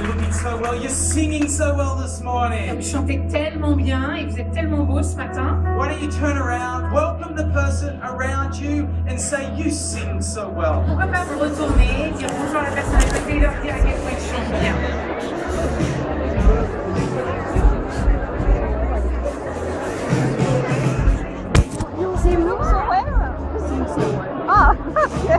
You're looking so well. You're singing so well this morning. Vous chantez tellement bien et vous êtes tellement beau ce matin. Why don't you turn around, welcome the person around you, and say, you sing so well. Pourquoi pas vous retourner, dire bonjour à la personne à côté et leur dire à quel point ils chantent bien. C'est nous, ouais. Ah, ok.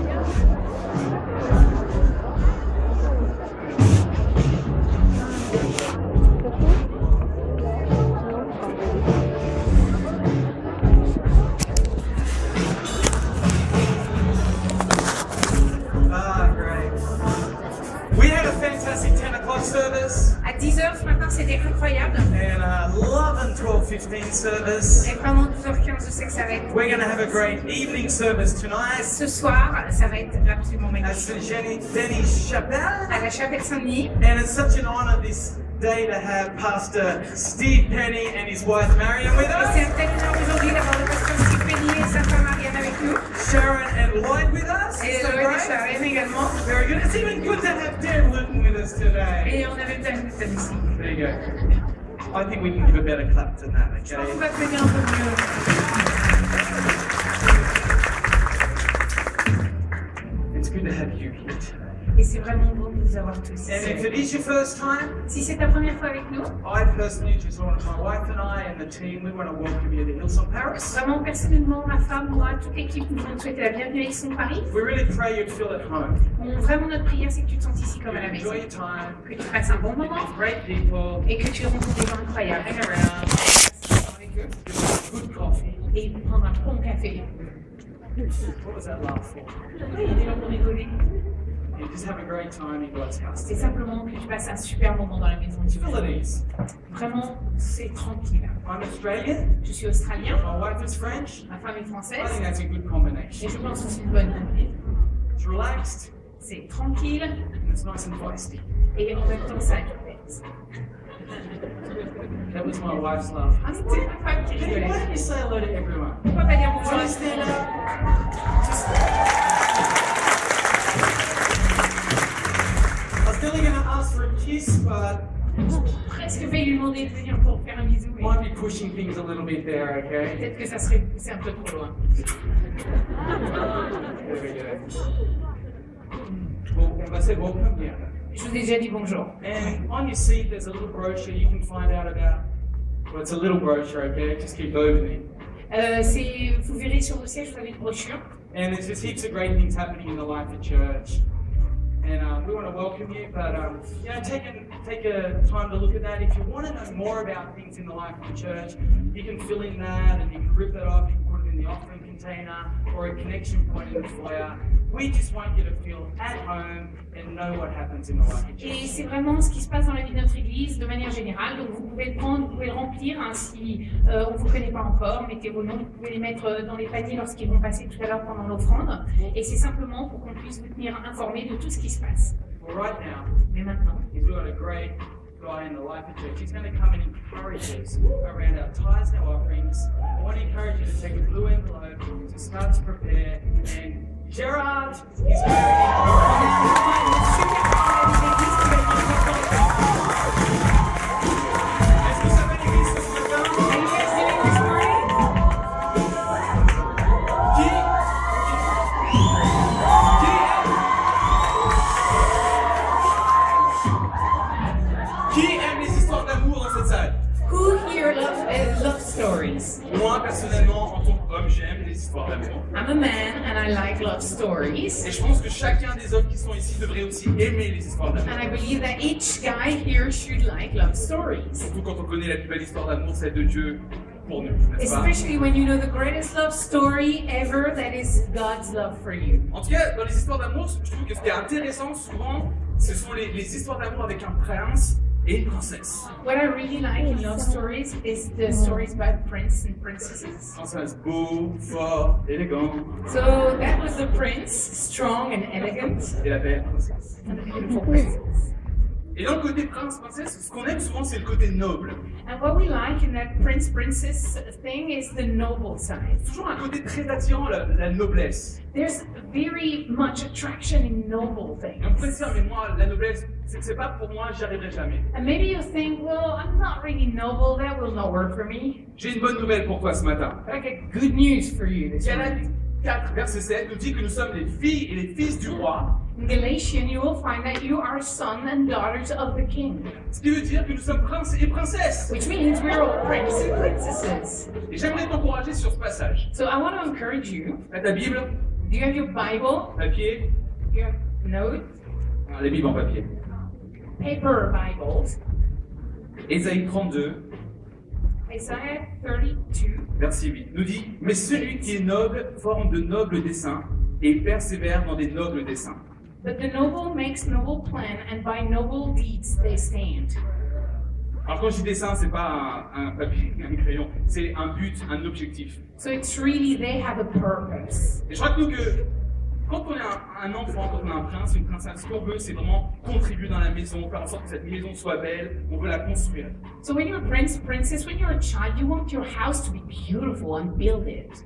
Service. À 10h ce matin, c'était incroyable. And 11, 12, 15 service. Et vraiment 12h15, je sais que ça va être. We're going to have a great evening service tonight. Ce soir, ça va être absolument magnifique. At St. Denis Chapelle. À la chapelle Saint-Denis. And it's such an honor this day to have Pastor Steve Penny and his wife Marianne with us. Et c'est un tel honneur aujourd'hui d'avoir le pasteur Steve Penny et sa femme Marianne avec nous. Sharon and Lloyd with us. Et Lloyd et Sharon également. Very good. It's even good to have Deb Luton with us today. Et on avait Deb Luton ici. There you go. I think we can give a better clap than that, okay? Je pense qu'on va applaudir un peu mieux. It's good to have you here today. Et c'est vraiment beau de vous avoir tous. And if it is your first time, si c'est ta première fois avec nous, I personally just want my wife and I and the team, we want to welcome you to Hillsong Paris. Vraiment personnellement, ma femme, moi, toute l'équipe, nous voulons te souhaiter la bienvenue à Hillsong Paris. We really pray you'd feel at home. Vraiment notre prière, c'est que tu te sentes ici comme à la maison. Enjoy your time. Que tu passes un bon moment. Great people. Et que tu rencontres des gens incroyables. Hang around. Avec eux. Good coffee. Et prendre un bon café. What was that laugh for? Des gens pour rigoler. You just have a great time in God's house. C'est simplement que tu passes un super moment dans la maison de Dieu. Vraiment, c'est tranquille. I'm Australian. Je suis australien. My wife is French. Ma femme est I française. think that's a good combination. Et je pense que c'est une bonne combinaison. It's relaxed. C'est tranquille. And it's nice and feisty. Et en même temps, ça ajoute. That was my wife's laugh. C'était ma femme qui rigolait. Why don't you say hello to everyone? Pourquoi pas dire bonjour à Stand up. I was still going to ask for a kiss, but presque failli lui demander de venir pour faire un bisou. Mais might be pushing things a little bit there, okay? peut-être que ça serait poussé un peu trop loin. There we go. Well, I said welcome here. Je vous ai déjà dit bonjour. And on your seat, there's a little brochure you can find out about. Well, it's a little brochure, okay? Just keep opening. Vous verrez sur vos sièges, vous avez une brochure. And there's just heaps of great things happening in the life of church. And we want to welcome you, but you know, take a time to look at that. If you want to know more about things in the life of the church, you can fill in that and you can rip that off. You can put it in the offering container or a connection point in the foyer. We just want you to feel at home and know what happens in the life of church. Et c'est vraiment ce qui se passe dans la vie de notre Église de manière générale. Donc vous pouvez le prendre, vous pouvez le remplir. Hein, si on ne vous connaît pas encore, mettez vos noms. Vous pouvez les mettre dans les paniers lorsqu'ils vont passer tout à l'heure pendant l'offrande. Et c'est simplement pour qu'on puisse vous tenir informés de tout ce qui se passe. Well, right now, mais maintenant, we've got a great guy in the life of church. He's going to come and encourage us around our tithes and our offerings. I want to encourage you to take a blue envelope to start to prepare. And Gerard is going to love stories. Moi, personnellement, en tant qu'homme, j'aime les histoires d'amour. I'm a man and I like love stories. Et je pense que chacun des hommes qui sont ici devrait aussi aimer les histoires d'amour. And I believe that each guy here should like love stories. Surtout quand on connaît la plus belle histoire d'amour, celle de Dieu pour nous, n'est-ce pas? Especially when you know the greatest love story ever, that is God's love for you. En tout cas, dans les histoires d'amour, je trouve que ce qui est intéressant souvent, ce sont les histoires d'amour avec un prince et une princesse. What I really like in love stories is the stories about princes and princesses. Un prince beau, fort, élégant. So that was the prince, strong and elegant. Et la belle princesse. And the beautiful princess. Et dans le côté prince-princesse, ce qu'on aime souvent, c'est le côté noble. And what we like in that prince-princess thing is the noble side. Toujours un côté très attirant, la noblesse. There's very much attraction in noble Et on pourrait things. dire, mais moi, la noblesse, c'est pas pour moi, j'y arriverai jamais. And maybe you think, well, I'm not really noble, that will not work for me. J'ai une bonne nouvelle pour toi ce matin. But I get good news for you this morning. Galates 4, verset 7 nous dit que nous sommes les filles et les fils du roi. In Galatians, you will find that you are sons and daughters of the king, Ce qui veut dire que nous sommes princes et princesses. which means we're all princes and princesses. Et j'aimerais t'encourager sur ce passage. So I want to encourage you. T'as ta Bible, Do you have your Bible? papier, Do you have notes? les Bibles en papier. Paper Bibles. Ésaïe 32, Isaiah 32. verset 8, nous dit « Mais celui qui est noble forme de nobles desseins et persévère dans des nobles desseins. But the noble makes noble plan, and by noble deeds they stand. » Alors quand je dis dessin, c'est pas un papier, un crayon, c'est un but, un objectif. So it's really, they have a purpose. Et je crois que nous, que quand on est un enfant, quand on est un prince, une princesse, ce qu'on veut, c'est vraiment contribuer dans la maison, faire en sorte que cette maison soit belle, on veut la construire. So when you're a prince, princess, when you're a child, you want your house to be beautiful and build it.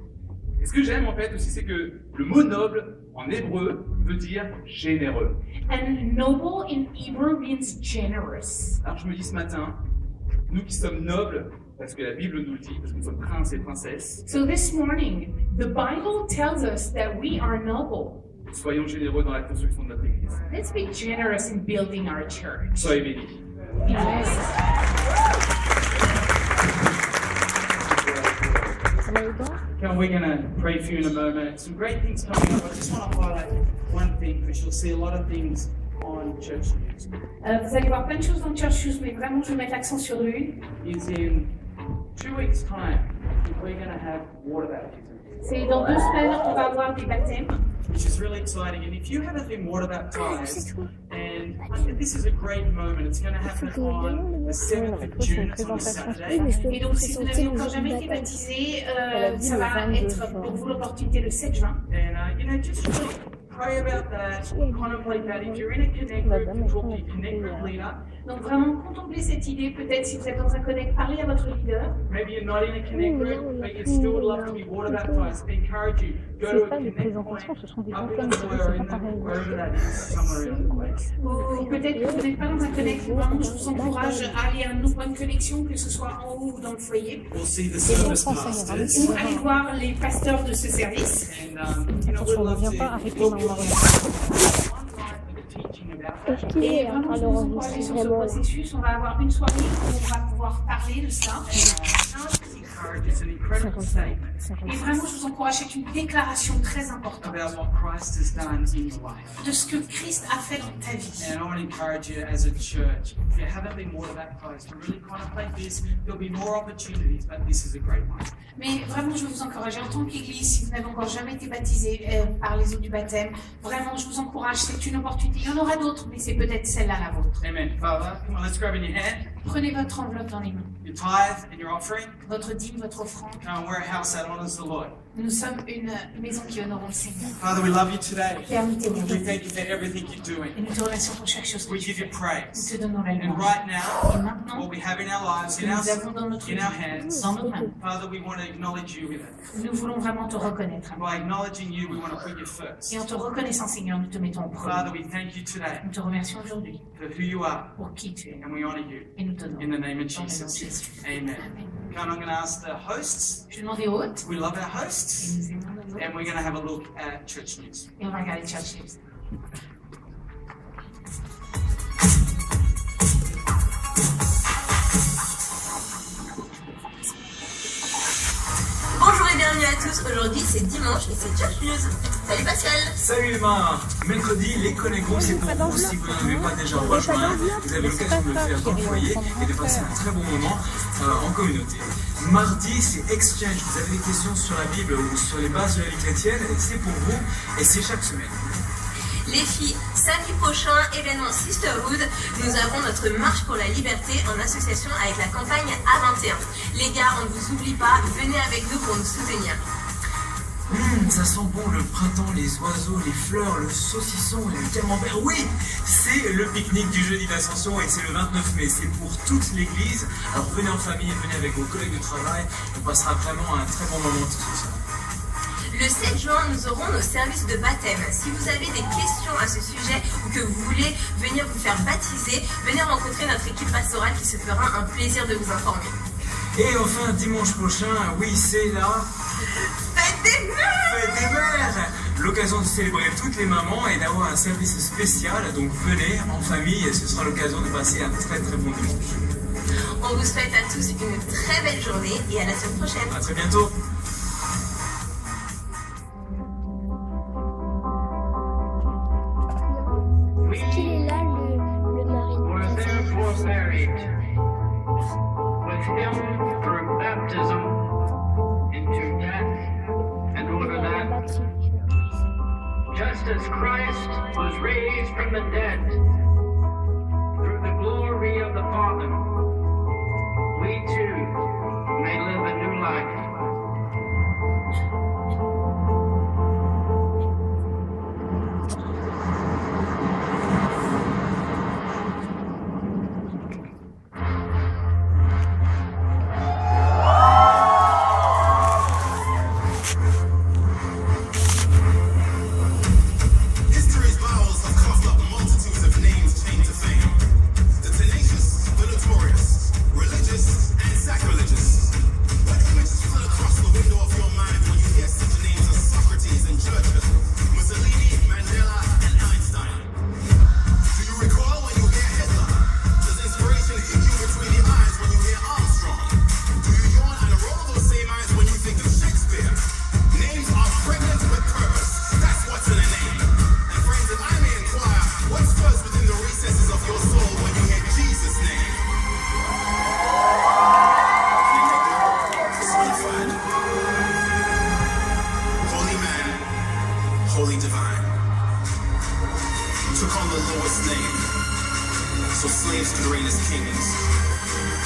Et ce que j'aime en fait aussi, c'est que le mot noble, en hébreu, veut dire généreux. And noble in Hebrew means generous. Alors je me dis ce matin, nous qui sommes nobles, parce que la Bible nous le dit, parce que nous sommes princes et princesses, So this morning, the Bible tells us that we are noble. soyons généreux dans la construction de notre Église. Let's be generous in building our church. Soyez bénis. Be blessed. Okay, we're going to pray for you in a moment. Some great things coming up. I just want to highlight one thing, because you'll see a lot of things on Church News. Vous allez voir plein de choses dans Church News, mais vraiment, je vais mettre l'accent sur une. Is in 2 weeks' time, we're going to have water baptism, C'est dans 2 semaines, on va avoir des baptêmes. which is really exciting. And if you haven't been water baptized, and I think this is a great moment. It's going to happen on the 7th of June. It's on a Saturday. Et donc, si vous n'avez encore jamais été baptisé, ça va être pour vous l'opportunité le 7 juin. And, just really pray about that, contemplate that. If you're in a connect group, to talk to your connect group leader. Donc, vraiment, contemplez cette idée. Peut-être si vous êtes dans un connect, parlez à votre leader. Maybe you're not in a connect group, but you still would love to be water baptized. I encourage you, go to a connect point, up in the square, wherever that is, somewhere in the place. Ou peut-être que vous n'êtes pas dans un connect. Vraiment, je vous encourage à aller à un autre point de connexion, que ce soit en haut ou dans le foyer. We'll see the service pastors. Ou aller voir les pasteurs de ce service. And, we'd love to talk to you. One night of teaching about that. Et vraiment, je vous encourage sur ce processus. On va avoir une soirée où on va pouvoir parler de ça. It's an incredible statement Et vraiment, je vous encourage, c'est une déclaration très importante about what Christ has done in your life. de ce que Christ a fait dans ta vie. And I want to encourage you as a church, if you haven't been water baptized, to really contemplate this. There'll be more opportunities, but this is a great one. Mais vraiment, je veux vous encourager en tant qu'Église, si vous n'avez encore jamais été baptisé par les eaux du baptême, vraiment, je vous encourage, c'est une opportunité. Il y en aura d'autres, mais c'est peut-être celle-là la vôtre. Amen. Father, come on, let's grab in your hand. Prenez votre enveloppe dans les mains, Your tithe and your offering. votre dîme, votre offrande. Come on, we're a house that honors the Lord. Nous sommes une maison qui honore le Seigneur. Father, we love you today. Père, nous t'aimons We thank you for everything you're doing. et nous te remercions pour chaque chose que We tu give you fais. Nous praise. te donnons la And louange. right now, Et maintenant, what we have in our lives, ce que nous avons dans notre in vie, our hands, dans nos mains, Father, we want to acknowledge you with it. nous voulons vraiment te reconnaître. And by acknowledging you, we want to put you first. Et en te reconnaissant, Seigneur, nous te mettons en Father, premier. we thank you today Nous te remercions aujourd'hui for who you are, pour qui tu es and we honor you. et nous te donnons. In the name of Dans le nom de Jesus. Jésus. Amen. Amen. Come on, I'm going to ask the hosts. Je vais demander aux hôtes. We love our Et hosts. nous aimons nos hôtes. And we're going to have a look at Church News. Et on va regarder Church News. Bonjour et bienvenue à tous, aujourd'hui c'est dimanche et c'est Church News. Salut Pascal. Salut les mains. Mercredi, les Connect Group, c'est pour vous. Si vous n'en avez pas déjà rejoint, vous avez l'occasion de le faire dans le foyer et de passer un très bon moment en communauté. Mardi, c'est Exchange. Vous avez des questions sur la Bible ou sur les bases de la vie chrétienne, c'est pour vous et c'est chaque semaine. Les filles, samedi prochain, événement Sisterhood, nous avons notre marche pour la liberté en association avec la campagne A21. Les gars, on ne vous oublie pas, venez avec nous pour nous soutenir. Ça sent bon le printemps, les oiseaux, les fleurs, le saucisson et le camembert. Oui, c'est le pique-nique du jeudi d'Ascension et c'est le 29 mai. C'est pour toute l'église. Alors venez en famille, venez avec vos collègues de travail. On passera vraiment un très bon moment tous ensemble. Le 7 juin, nous aurons nos services de baptême. Si vous avez des questions à ce sujet ou que vous voulez venir vous faire baptiser, venez rencontrer notre équipe pastorale qui se fera un plaisir de vous informer. Et enfin, dimanche prochain, oui, c'est la Fête des mères! Fête des mères! L'occasion de célébrer toutes les mamans et d'avoir un service spécial. Donc venez en famille et ce sera l'occasion de passer un très très bon dimanche. On vous souhaite à tous une très belle journée et à la semaine prochaine. À très bientôt. Est-ce qu'il est là, le mari de were therefore buried with him through baptism into death, in order that, just as Christ was raised from the dead through the glory of the Father, we too may live a new life. History's bowels have coughed up multitudes of names chained to fame. The tenacious, the notorious, religious and sacrilegious. What images flit across the window of your mind when you hear such names as Socrates and Churchill, Mussolini, Mandela and Einstein? Do you recall when you hear Hitler? Does inspiration hit you between the eyes when you hear Armstrong? Do you yawn and roll those same eyes when you think of Shakespeare? Names are pregnant with purpose. That's what's in a name. And friends, if I may inquire, what stirs within the recesses of your soul when you hear Jesus' name? Personified. Holy man, holy divine. Took on the lowest name, so slaves could reign as kings.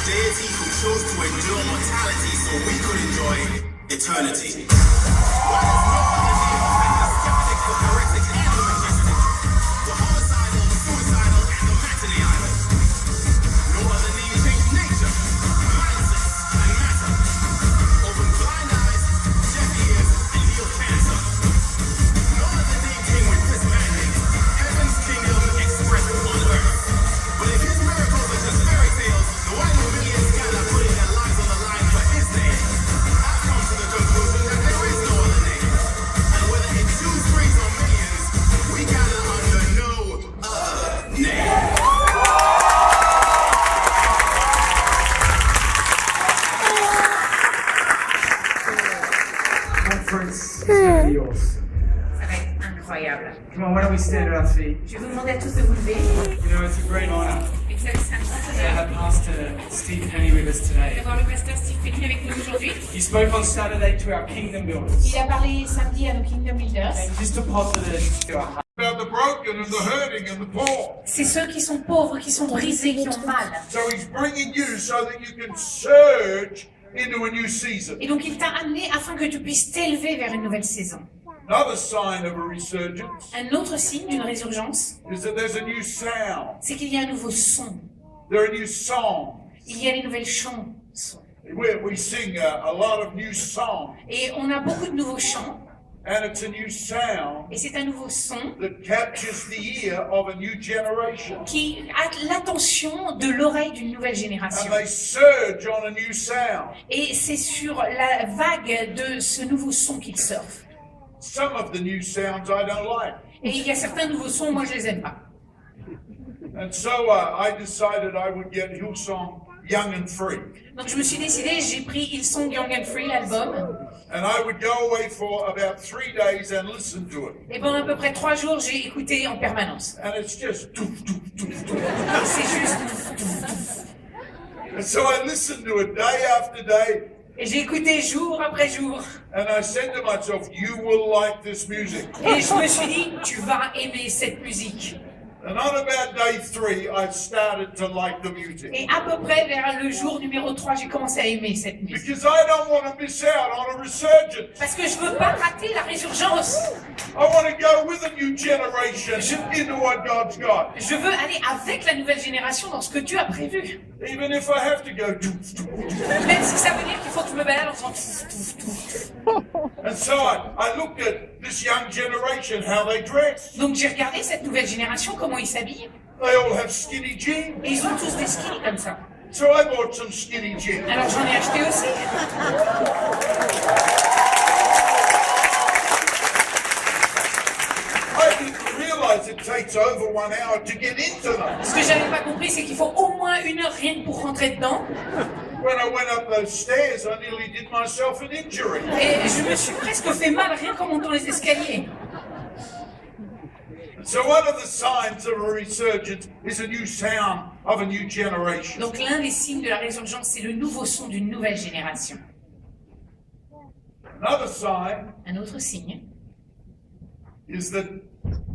Deity who chose to endure mortality so we could enjoy eternity. What is no other name than the skeptic, the heretic, and the majestic? The homicidal, the suicidal, and the matinee idol. No other name changed nature, mindset, and matter. Open blind eyes, deaf ears, and heal cancer. No other name came with this mandate. Heaven's kingdom expressed on earth. But if his miracles are just fairy tales, then why do millions gather putting their lives on the line for his name? I've come to the conclusion that there is no other name. And whether it's 2, 3, or millions, we gather under no other name. Conference is going to be yours. Ça va être incroyable. Come on, why don't we stand at our feet? Je vais vous demander à tous de vous lever. You know, it's a great honor Et vous savez, c'est un grand to honneur have Pastor Steve Penny with us today. d'avoir le pasteur Steve Penny avec nous aujourd'hui. He spoke on Saturday to our kingdom builders. Il a parlé samedi à nos Kingdom Builders. And just to positive to our heart. About the broken and the hurting and the poor. C'est ceux qui sont pauvres, qui sont brisés, qui ont mal. So he's bringing you so that you can surge into a new season. Et donc il t'a amené afin que tu puisses t'élever vers une nouvelle saison. Another sign of a resurgence Un autre signe d'une résurgence, is that there's a new sound. c'est qu'il y a un nouveau son. There are new songs. Il y a les nouvelles chansons. We sing a lot of new songs. Et on a beaucoup de nouveaux chants. And it's a new sound Et c'est un nouveau son that captures the ear of a new generation. qui a l'attention de l'oreille d'une nouvelle génération. And they surge on a new sound. Et c'est sur la vague de ce nouveau son qu'ils surfent. Some of the new sounds I don't like. Et il y a certains nouveaux sons, moi je les aime pas. And so I decided I would get Hillsong Young and Free. Donc je me suis décidée, j'ai pris Hillsong Young and Free, l'album, And I would go away for about 3 days and listen to it. et pendant à peu près 3 jours, j'ai écouté en permanence. And it's just doof, doof, doof, doof. Et c'est juste... And so I listened to it day after day. Et j'ai écouté jour après jour. And I said to myself, you will like this music. Et je me suis dit, tu vas aimer cette musique. And on about day 3, I started to like the music. Et à peu près vers le jour numéro 3, j'ai commencé à aimer cette musique. Because I don't want to miss out on a resurgence. Parce que je veux pas rater la résurgence. I want to go with a new generation into what God's got. Je veux aller avec la nouvelle génération dans ce que Dieu a prévu. Even if I have to go. Même si ça veut dire qu'il faut que je me balade en faisant touf, touf, touf. And so I looked at this young generation, how they dress. Donc j'ai regardé cette nouvelle génération, comment ils s'habillent. They all have skinny jeans. Et ils ont tous des skinny comme ça. So I bought some skinny jeans. Alors j'en ai acheté aussi. I didn't realize it takes over 1 hour to get into them. Ce que j'avais pas compris, c'est qu'il faut au moins 1 heure rien que pour rentrer dedans. When I went up those stairs, I nearly did myself an injury. Et je me suis presque fait mal rien qu'en montant les escaliers. So one of the signs of a resurgence is a new sound of a new generation. Donc l'un des signes de la résurgence, c'est le nouveau son d'une nouvelle génération. Another sign Un autre signe, is that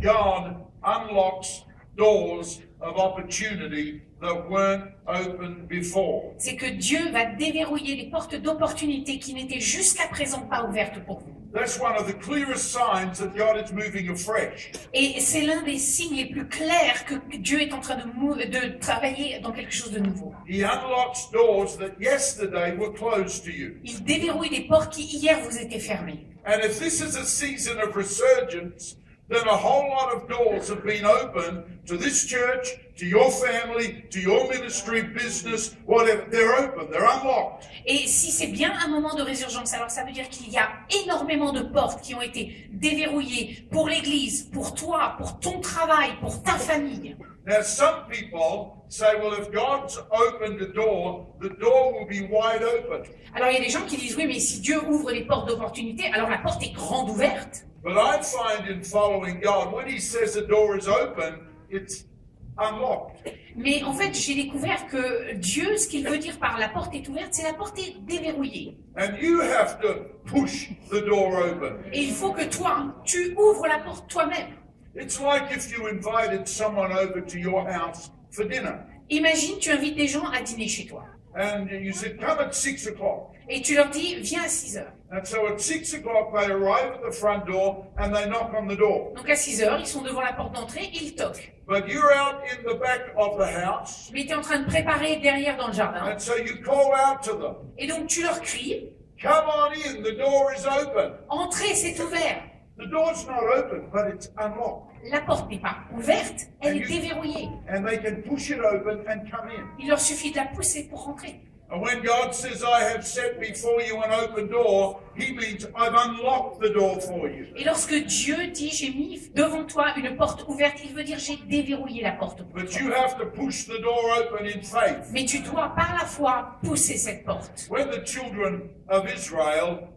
God unlocks doors of opportunity that weren't open before. c'est que Dieu va déverrouiller les portes d'opportunités qui n'étaient jusqu'à présent pas ouvertes pour vous. That's one of the clearest signs that God is moving afresh. Et c'est l'un des signes les plus clairs que Dieu est en train de travailler dans quelque chose de nouveau. He unlocks doors that yesterday were closed to you. Il déverrouille des portes qui hier vous étaient fermées. And if this is a season of resurgence, then a whole lot of doors have been opened to this church, to your family, to your ministry, business, whatever. They're open, they're unlocked. Et si c'est bien un moment de résurgence, alors ça veut dire qu'il y a énormément de portes qui ont été déverrouillées pour l'Église, pour toi, pour ton travail, pour ta famille. Now, some people say, well, if God's opened the door will be wide open. Alors il y a des gens qui disent oui, mais si Dieu ouvre les portes d'opportunité, alors la porte est grande ouverte. But I find in following God, when He says a door is open, it's unlocked. Mais en fait, j'ai découvert que Dieu, ce qu'il veut dire par la porte est ouverte, c'est la porte est déverrouillée. And you have to push the door open. Et il faut que toi, tu ouvres la porte toi-même. It's like if you invited someone over to your house for dinner. Imagine, tu invites des gens à dîner chez toi. And you said, come at 6 o'clock. Et tu leur dis, viens à 6 heures. And so at 6 o'clock, they arrive at the front door and they knock on the door. Donc à 6 heures, ils sont devant la porte d'entrée et ils toquent. But you're out in the back of the house. Mais tu es en train de préparer derrière dans le jardin. And so you call out to them. Et donc tu leur cries, Come on in, the door is open. entrez, c'est ouvert. The door's not open, but it's unlocked. La porte n'est pas ouverte, elle est déverrouillée. And they can push it open and come in. Il leur suffit de la pousser pour rentrer. And when God says, I have set before you an open door, He means I've unlocked the door for you. Et lorsque Dieu dit, j'ai mis devant toi une porte ouverte, il veut dire, j'ai déverrouillé la porte pour But toi. you have to push the door open in faith. Mais tu dois, par la foi, pousser cette porte. When the children of Israel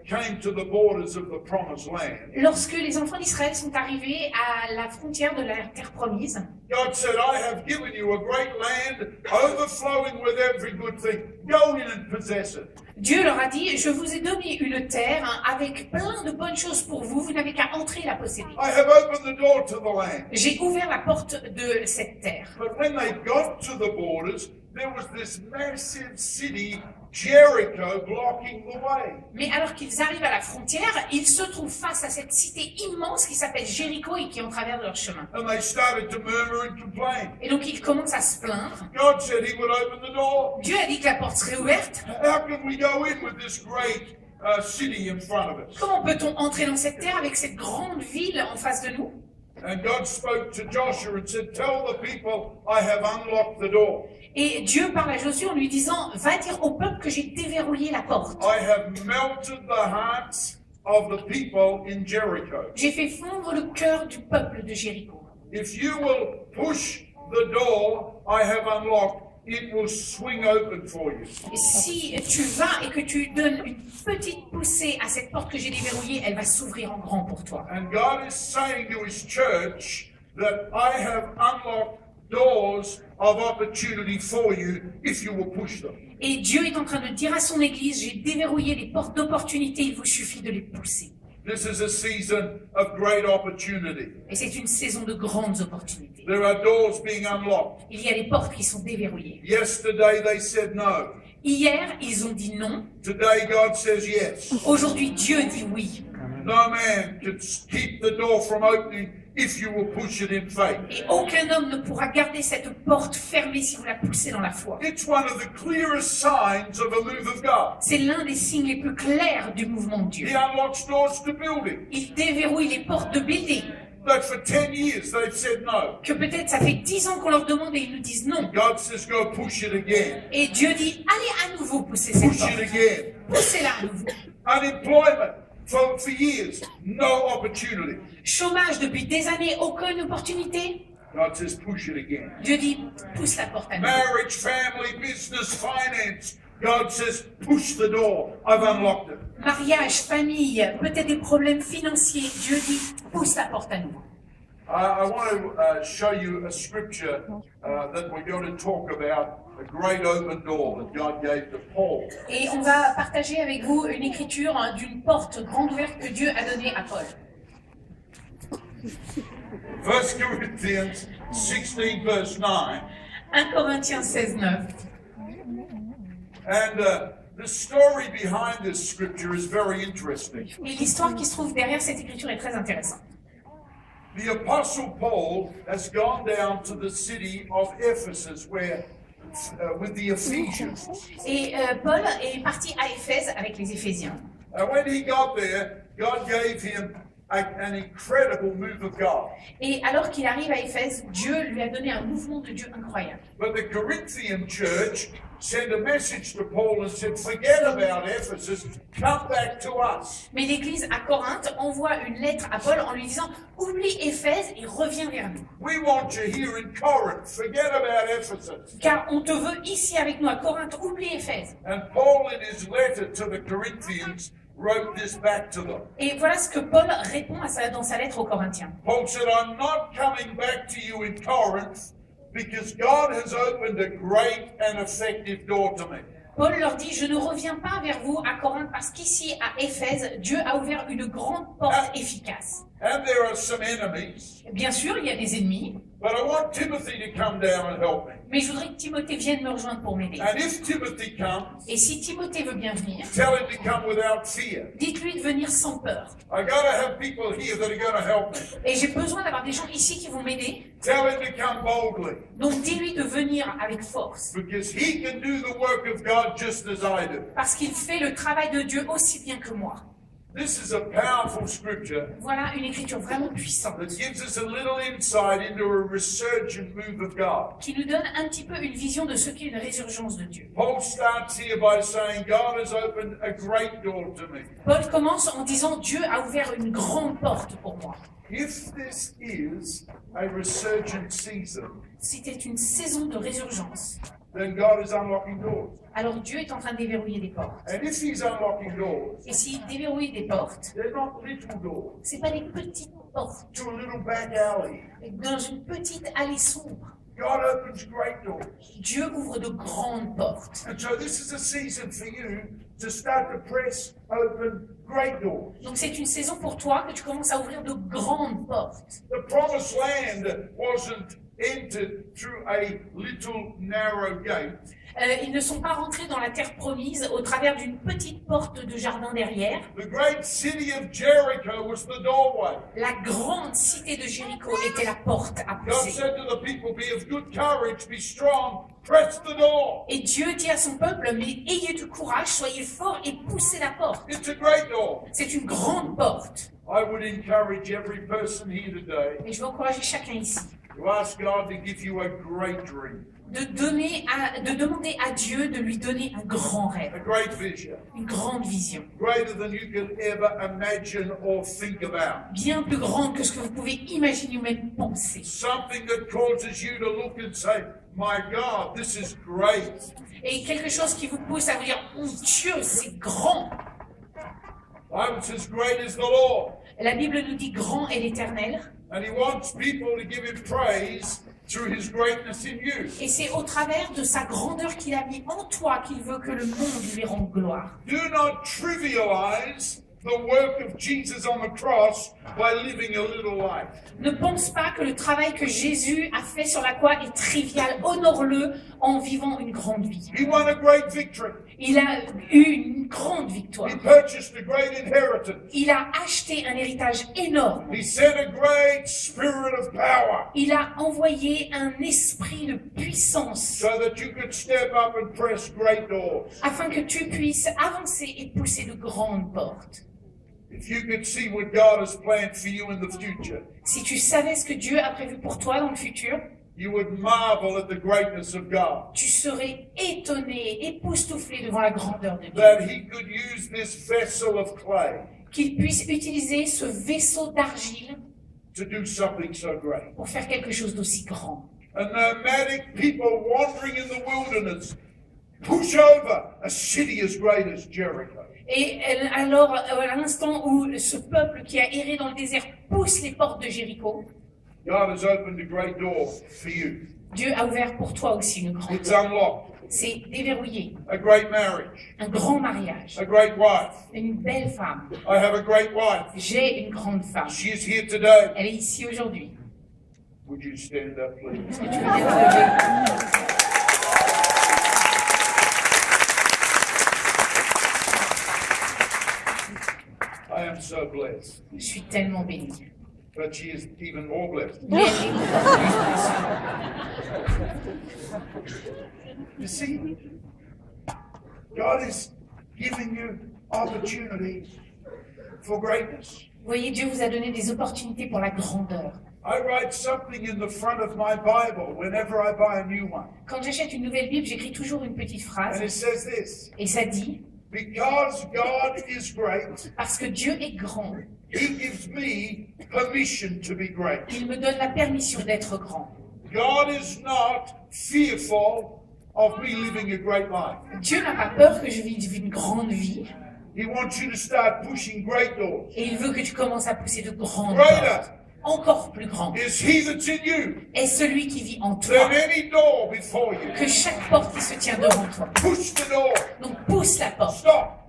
came to the borders of the promised land, Lorsque les enfants d'Israël sont arrivés à la frontière de la terre promise, God said, I have given you a great land overflowing with every good thing. Go in and possess it. Dieu leur a dit, je vous ai donné une terre avec plein de bonnes choses pour vous, vous n'avez qu'à entrer et la posséder. I have opened the door to the land. J'ai ouvert la porte de cette terre. But when they got to the borders, there was this massive city, Jericho, blocking the way. Mais alors qu'ils arrivent à la frontière, ils se trouvent face à cette cité immense qui s'appelle Jéricho et qui est en travers de leur chemin. And they started to murmur and complain. Et donc ils commencent à se plaindre. God said He would open the door. Dieu a dit que la porte serait ouverte. How can we go in with this great city in front of us? Comment peut-on entrer dans cette terre avec cette grande ville en face de nous? And God spoke to Joshua and said, tell the people I have unlocked the door. Et Dieu parle à Josué en lui disant, va dire au peuple que j'ai déverrouillé la porte. I have melted the hearts of the people in Jericho. J'ai fait fondre le cœur du peuple de Jéricho. If you will push the door I have unlocked, it will swing open for you. Et si tu vas et que tu donnes une petite poussée à cette porte que j'ai déverrouillée, elle va s'ouvrir en grand pour toi. And God is saying to His church that I have unlocked doors of opportunity for you if you will push them. Et Dieu est en train de dire à son Église, j'ai déverrouillé les portes d'opportunité, il vous suffit de les pousser. This is a season of great opportunity. Et c'est une saison de grandes opportunités. There are doors being unlocked. Il y a des portes qui sont déverrouillées. Yesterday they said no. Hier, ils ont dit non. Today God says yes. Aujourd'hui, Dieu dit oui. No man can keep the door from opening if you will push it in faith. Et aucun homme ne pourra garder cette porte fermée si vous la poussez dans la foi. It's one of the clearest signs of a move of God. C'est l'un des signes les plus clairs du mouvement de Dieu. He unlocks doors to building. Il déverrouille les portes de building. That for 10 years they've said no. Que peut-être ça fait 10 ans qu'on leur demande et ils nous disent non. God says go push it again. Et Dieu dit, allez à nouveau pousser cette Push it porte. again. Poussez-la à nouveau. Unemployment for years, no opportunity. Chômage depuis des années, aucune opportunité. God says push it again. Dieu dit, pousse la porte à nouveau. Marriage, family, business, finance. God says push the door. I've unlocked it. Mariage, famille, peut-être des problèmes financiers. Dieu dit, pousse la porte à nouveau. I want to show you a scripture that we're going to talk about, a great open door that God gave to Paul. Et on va partager avec vous une écriture d'une porte grande ouverte que Dieu a donnée à Paul. 1 Corinthians 16 verse 9. 1 Corinthiens 16, 9. And the story behind this scripture is very interesting. Et l'histoire qui se trouve derrière cette écriture est très intéressante. The apostle Paul has gone down to the city of Ephesus where with the Ephesians. Et Paul est parti à Éphèse avec les Éphésiens. And when he got there, God gave him an incredible move of God. Et alors qu'il arrive à Éphèse, Dieu lui a donné un mouvement de Dieu incroyable. But the Corinthian church sent a message to Paul and said, forget about Ephesus, come back to us. Mais l'Église à Corinthe envoie une lettre à Paul en lui disant « Oublie Éphèse et reviens vers nous. We want you here in Corinth, forget about Ephesus. Car on te veut ici avec nous à Corinthe, oublie Éphèse. » And Paul in his letter to the Corinthians wrote this back to them. Et voilà ce que Paul répond dans sa lettre aux Corinthiens. Paul said, I'm not coming back to you in Corinth because God has opened a great and effective door to me. Paul leur dit, je ne reviens pas vers vous à Corinthe parce qu'ici à Éphèse, Dieu a ouvert une grande porte efficace. And there are some enemies, Bien sûr, il y a des ennemis, but I want Timothy to come down and help me. mais je voudrais que Timothée vienne me rejoindre pour m'aider. And if Timothy comes, Et si Timothée veut bien venir, tell him to come without fear. dites-lui de venir sans peur. I gotta have people here that are going to help me. Et j'ai besoin d'avoir des gens ici qui vont m'aider. Tell him to come boldly Donc dis-lui de venir avec force. because he can do the work of God just as I do. Parce qu'il fait le travail de Dieu aussi bien que moi. This is a powerful scripture Voilà une écriture vraiment puissante that gives us a little insight into a resurgent move of God. qui nous donne un petit peu une vision de ce qu'est une résurgence de Dieu. Paul starts here by saying, God has opened a great door to me. Paul commence en disant Dieu a ouvert une grande porte pour moi. If this is a resurgent season, C'était une saison de résurgence. then God is unlocking doors. Alors Dieu est en train de déverrouiller des portes. And if He's unlocking doors, Et s'il déverrouille des portes, they're not little doors c'est pas des petites portes to a little back alley. dans une petite allée sombre. God opens great doors. Dieu ouvre de grandes portes. And so this is a season for you to start to press open great doors. Donc c'est une saison pour toi que tu commences à ouvrir de grandes portes. The promised land wasn't entered through a little narrow gate. Ils ne sont pas rentrés dans la terre promise au travers d'une petite porte de jardin derrière. The great city of Jericho was the doorway. La grande cité de Jéricho était la porte à God pousser. said to the people, be of good courage, be strong, press the door. Et Dieu dit à son peuple, mais ayez du courage, soyez forts et poussez la porte. It's a great door. C'est une grande porte. I would encourage every person here today Et je veux encourager chacun ici to ask God to give you a great dream, de demander à Dieu de lui donner un grand a rêve, great vision, une grande vision, greater than you could ever imagine or think about. bien plus grande que ce que vous pouvez imaginer ou même penser. Something that causes you to look and say, my God, this is great. Et quelque chose qui vous pousse à vous dire, oh Dieu, c'est grand. I'm as great as the Lord. La Bible nous dit grand est l'Éternel. And He wants people to give Him praise through His greatness in you. Et c'est au travers de sa grandeur qu'il a mis en toi qu'il veut que le monde lui rende gloire. Do not trivialize the work of Jesus on the cross by living a little life. Ne pense pas que le travail que Jésus a fait sur la croix est trivial. Honore-le en vivant une grande vie. He won a great victory. Il a eu une grande victoire. He purchased a great inheritance. Il a acheté un héritage énorme. He sent a great spirit of power Il a envoyé un esprit de puissance so that you could step up and press great doors. afin que tu puisses avancer et pousser de grandes portes. If you could see what God has planned for you in the future, Si tu savais ce que Dieu a prévu pour toi dans le futur, you would marvel at the greatness of God. tu serais étonné, époustouflé devant la grandeur de That Dieu. He could use this vessel of clay Qu'il puisse utiliser ce vaisseau d'argile to do something so great. pour faire quelque chose d'aussi grand. And nomadic people wandering in the wilderness push over a city as great as Jericho. Et alors, à l'instant où ce peuple qui a erré dans le désert pousse les portes de Jéricho, God has opened a great door for you. Dieu a ouvert pour toi aussi une grande It's porte. unlocked. C'est déverrouillé, A great marriage. un grand mariage, A great wife. une belle femme. I have a great wife. J'ai une grande femme. She is here today. Elle est ici aujourd'hui. Would you stand up, please? Est-ce que tu veux bien te lever? I am so blessed. Je suis tellement bénie. But she is even more blessed. Mais elle est encore plus spéciale. You see, God is giving you opportunities for greatness. Vous voyez, Dieu vous a donné des opportunités pour la grandeur. I write something in the front of my Bible whenever I buy a new one. Quand j'achète une nouvelle Bible, j'écris toujours une petite phrase. And it says this: Et ça dit, because God is great, parce que Dieu est grand, He gives me permission to be great. il me donne la permission d'être grand. God is not fearful of me living a great life. Dieu n'a pas peur que je vive une grande vie. He wants you to start pushing great doors. Et il veut que tu commences à pousser de grandes Greater portes. Encore plus grandes. is He that's in you Et celui qui vit en toi. than any door before you. Que chaque porte qui se tient devant toi. Push the door. Donc pousse la porte. Stop.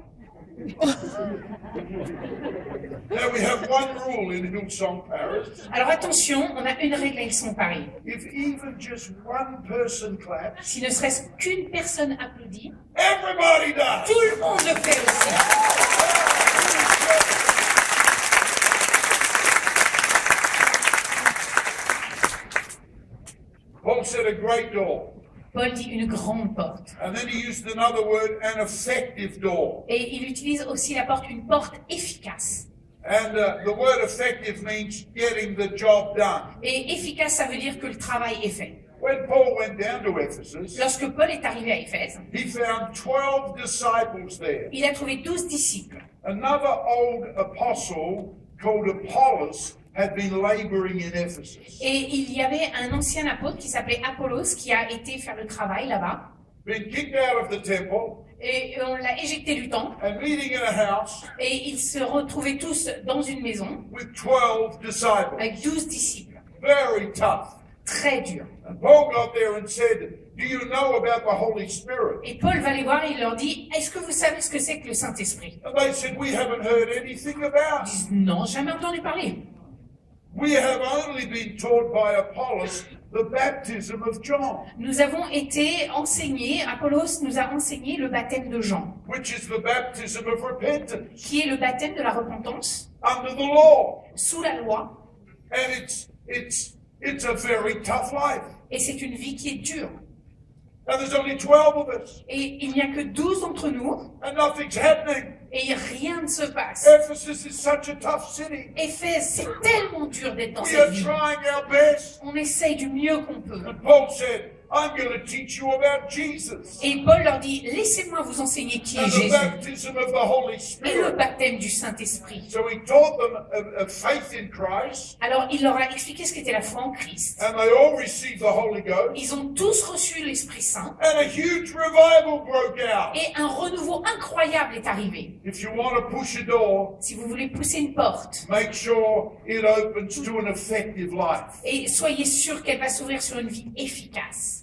Now we have one rule in Hillsong Paris. Alors attention, on a une règle à Hillsong Paris. If even just one person claps, Si ne serait-ce qu'une personne applaudit, everybody does. tout le monde le fait aussi. Paul said a great door. Paul dit une grande porte. And then he used another word, an effective door. Et il utilise aussi la porte, une porte efficace. And the word effective means getting the job done. Et efficace, ça veut dire que le travail est fait. When Paul went down to Ephesus, Lorsque Paul est arrivé à Éphèse, he found 12 disciples there. il a trouvé 12 disciples. Another old apostle called Apollos had been laboring in Ephesus. Et il y avait un ancien apôtre qui s'appelait Apollos qui a été faire le travail là-bas. Been kicked out of the temple Et on l'a éjecté du temple. and meeting in a house Et ils se retrouvaient tous dans une maison with 12 disciples. avec 12 disciples. Very tough. Très dur. And Paul got there and said, do you know about the Holy Spirit? Et Paul va les voir et il leur dit, est-ce que vous savez ce que c'est que le Saint-Esprit? And they said, we haven't heard anything about Ils it. disent, non, jamais entendu parler. We have only been taught by Apollos the baptism of John, Nous avons été enseignés, Apollos nous a enseigné le baptême de Jean, which is the baptism of repentance qui est le baptême de la repentance, under the law. sous la loi. And it's a very tough life. Et c'est une vie qui est dure. And there's only 12 of us. Et il n'y a que 12 d'entre nous, And nothing's happening. et rien ne se passe. Ephesus is such a tough city. Éphèse, c'est tellement dur d'être dans We cette are vie. trying our best. On essaye du mieux qu'on peut. And Paul said, I'm going to teach you about Jesus Et Paul leur dit, laissez-moi vous enseigner qui est and the Jésus baptism of the Holy et le Spirit. baptême du Saint-Esprit. So he taught them of faith in Christ, Alors il leur a expliqué ce qu'était la foi en Christ. and they all received the Holy Ghost. Ils ont tous reçu l'Esprit Saint And a huge revival broke out. et un renouveau incroyable est arrivé. If you want to push a door, Si vous voulez pousser une porte, make sure it opens to an effective life. et soyez sûr qu'elle va s'ouvrir sur une vie efficace.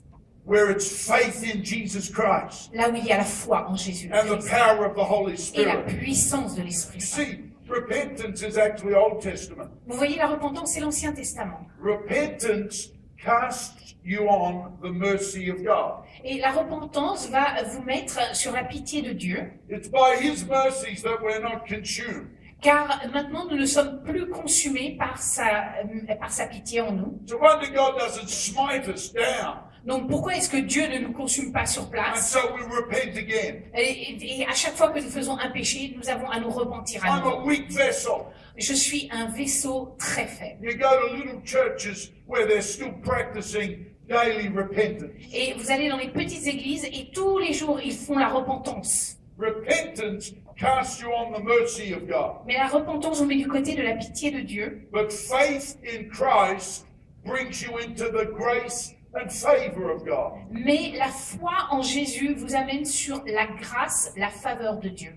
where it's faith in Jesus Christ là où il y a la foi en Jésus le and the Christ power of the Holy et la Spirit. puissance de You l'Esprit Saint. see, repentance is actually Old Testament. Vous voyez, la repentance, c'est l'Ancien Testament. Repentance casts you on the mercy of God. Et la repentance va vous mettre sur la pitié de Dieu, It's by His mercies that we're not consumed. car maintenant nous ne sommes plus consumés par sa pitié en nous. So wonder God doesn't smite us down, Donc pourquoi est-ce que Dieu ne nous consume pas sur and place? so we repent again. Et à chaque fois que nous faisons un péché, nous avons à nous repentir à I'm a nouveau. weak vessel. Je suis un vaisseau très faible. You go to little churches where they're still practicing daily repentance. Et vous allez dans les petites églises et tous les jours, ils font la repentance. Repentance casts you on the mercy of God. Mais la repentance vous met du côté de la pitié de Dieu. But faith in Christ brings you into the grace and favor of God. Mais la foi en Jésus vous amène sur la grâce, la faveur de Dieu.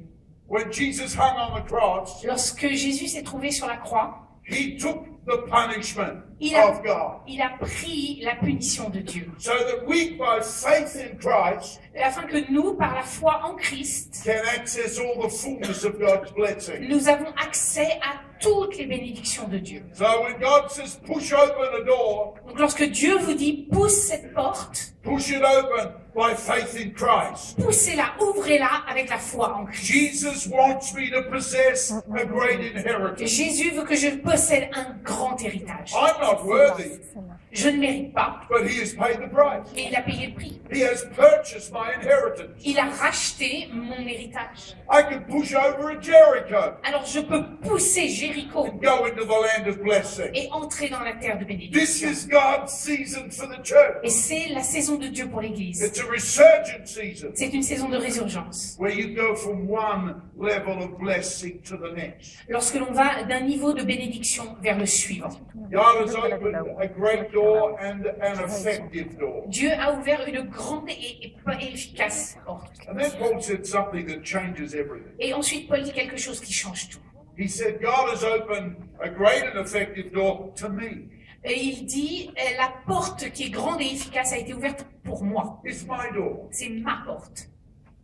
When Jesus hung on the cross, Lorsque Jésus s'est trouvé sur la croix, He took the punishment il a, of God. il a pris la punition de Dieu. So that we, by faith in Christ, Afin que nous, par la foi en Christ, can access all the fullness of God's blessing. nous avons accès à toutes les bénédictions de Dieu. So when God says push open a door, Donc lorsque Dieu vous dit pousse cette porte, push it open by faith in Christ. poussez-la, ouvrez-la avec la foi en Christ. Jesus wants me to possess a great inheritance. Jésus veut que je possède un grand héritage. I'm not worthy, Je ne mérite pas, but He has paid the price. et il a payé le prix. He has purchased my inheritance. Il a racheté mon héritage. I can push over a Jericho Alors je peux pousser Jéricho and go into the land of blessing. et entrer dans la terre de This bénédiction. is God's season for the church. Et c'est la saison de Dieu pour l'Église. It's a resurgent season C'est une saison de résurgence. where you go from one level of blessing to the next. Lorsque l'on va d'un niveau de bénédiction vers le suivant. God has opened a great door and an effective door. Dieu a ouvert une grande et efficace porte. And then Paul said something that changes everything. Et ensuite, Paul dit quelque chose qui change tout. He said, God has opened a great and effective door to me. Et il dit, la porte qui est grande et efficace a été ouverte pour moi. It's my door. C'est ma porte.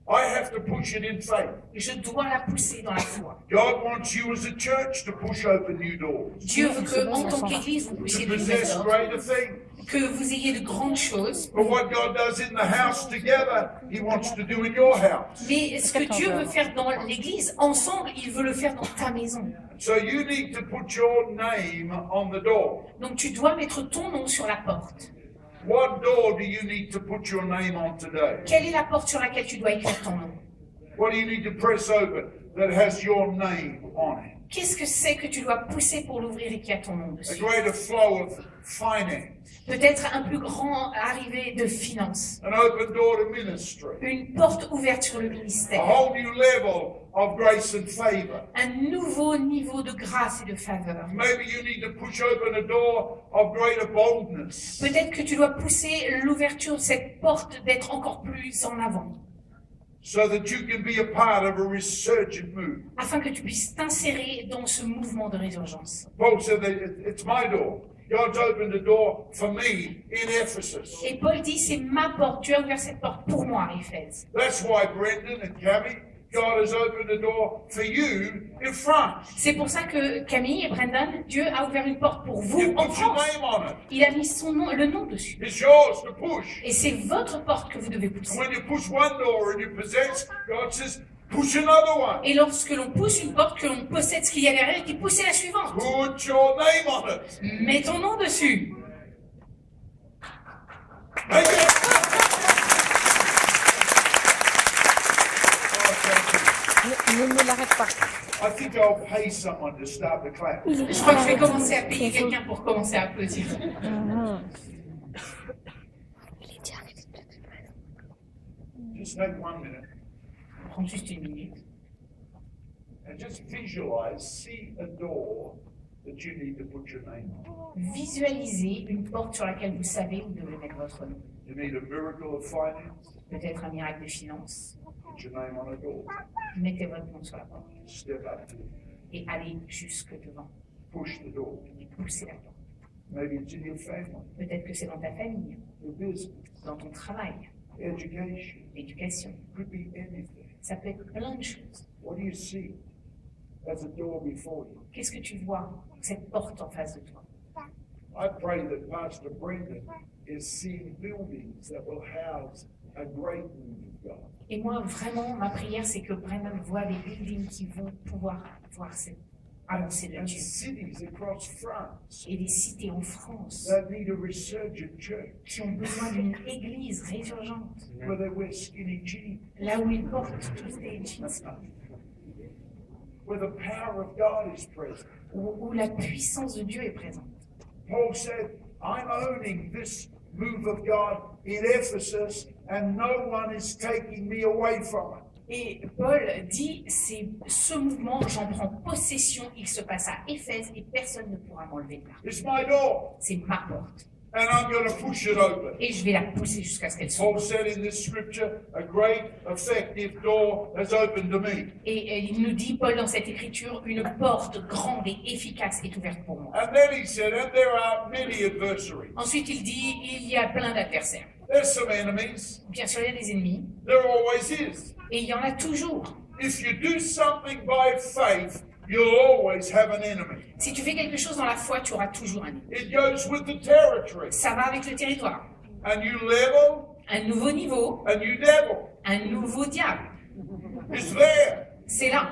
I have to push it in faith. Je dois la pousser dans la foi. God wants you as a church to push open new doors, Dieu veut que, en tant qu'Église, vous puissiez to de nouvelles possess portes, greater things. que vous ayez de grandes choses. But what God does in the house together, He wants to do in your house. Mais ce que Dieu veut faire dans l'Église, ensemble, il veut le faire dans ta maison. So you need to put your name on the door. Donc tu dois mettre ton nom sur la porte. What door do you need to put your name on today? Quelle est la porte sur laquelle tu dois écrire ton nom? What do you need to press open that has your name on it? Qu'est-ce que c'est que tu dois pousser pour l'ouvrir et qui a ton nom A dessus? greater flow of finance, Peut-être un plus grand arrivée de finances. an open door to ministry, Une porte ouverte sur le a ministère. whole new level of grace and favor. Un nouveau niveau de grâce et de faveur. Maybe you need to push open a door of greater boldness. Peut-être que tu dois pousser l'ouverture de cette porte d'être encore plus en avant. So that you can be a part of a resurgent move. Afin que tu puisses t'insérer dans ce mouvement de résurgence. Paul said that it's my door. God's opened a door for me in Ephesus. Et Paul dit, c'est ma porte. Dieu a ouvert cette porte pour moi à Éphèse. That's why Brendan and Cammy, God has opened a door for you in France. C'est pour ça que Camille et Brendan, Dieu a ouvert une porte pour vous You en put your France. name on it. Il a mis son nom, le nom dessus. It's yours to push. Et c'est votre porte que vous devez And pousser. when you push one door and you possess, God says, push another one. Et lorsque l'on pousse une porte, que l'on possède ce qu'il y a derrière, il dit poussez la suivante. Put your name on it. Mets ton nom dessus. Make it. Oh, thank you. Ne l'arrête pas. I think I'll pay someone to start the clap. Je crois que je vais commencer à payer quelqu'un pour commencer à applaudir. Just take 1 minute Prends juste une minute. and just visualize, see a door that you need to put your name on. Visualisez une porte sur laquelle vous savez vous devez mettre votre nom. You need a miracle of finance, Peut-être un miracle de finance. put your name on a door. Mettez votre nom sur la porte Step up to it. et allez jusque devant Push the door. et poussez la porte. Maybe it's in your family, Peut-être que c'est dans ta famille, your business, dans ton travail, education. l'éducation. Could be anything. Ça peut être plein de choses. What do you see as a door before you? Qu'est-ce que tu vois, cette porte en face de toi? I pray that Pastor Brendan is seeing buildings that will house a great move of God. Et moi, vraiment, ma prière, c'est que Brennan voit des buildings qui vont pouvoir voir cette avancée de And Dieu. cities across France Et des cités en France that need a resurgent church qui ont besoin d'une église résurgente, where they wear skinny jeans, là où ils portent tous des jeans, where the power of God is present. où la puissance de Dieu est présente. Paul said, I'm owning this move of God in Ephesus, and no one is taking me away from it. Et Paul dit, c'est ce mouvement, j'en prends possession, il se passe à Éphèse et personne ne pourra m'enlever de là. It's my door, C'est ma porte. and I'm going to push it open. Et je vais la pousser jusqu'à ce qu'elle s'ouvre. Paul said in this scripture, a great, effective door has opened to me. Et il nous dit, Paul, dans cette écriture, une porte grande et efficace est ouverte pour moi. And then he said, and there are many adversaries. Ensuite, il dit, il y a plein d'adversaires. There's some enemies. Bien sûr, il y a des ennemis, There always is. et il y en a toujours. If you do something by faith, you'll always have an enemy. Si tu fais quelque chose dans la foi, tu auras toujours un ennemi. It goes with the territory. Ça va avec le territoire. A new level, Un nouveau niveau, a new devil un nouveau diable. is there. C'est là.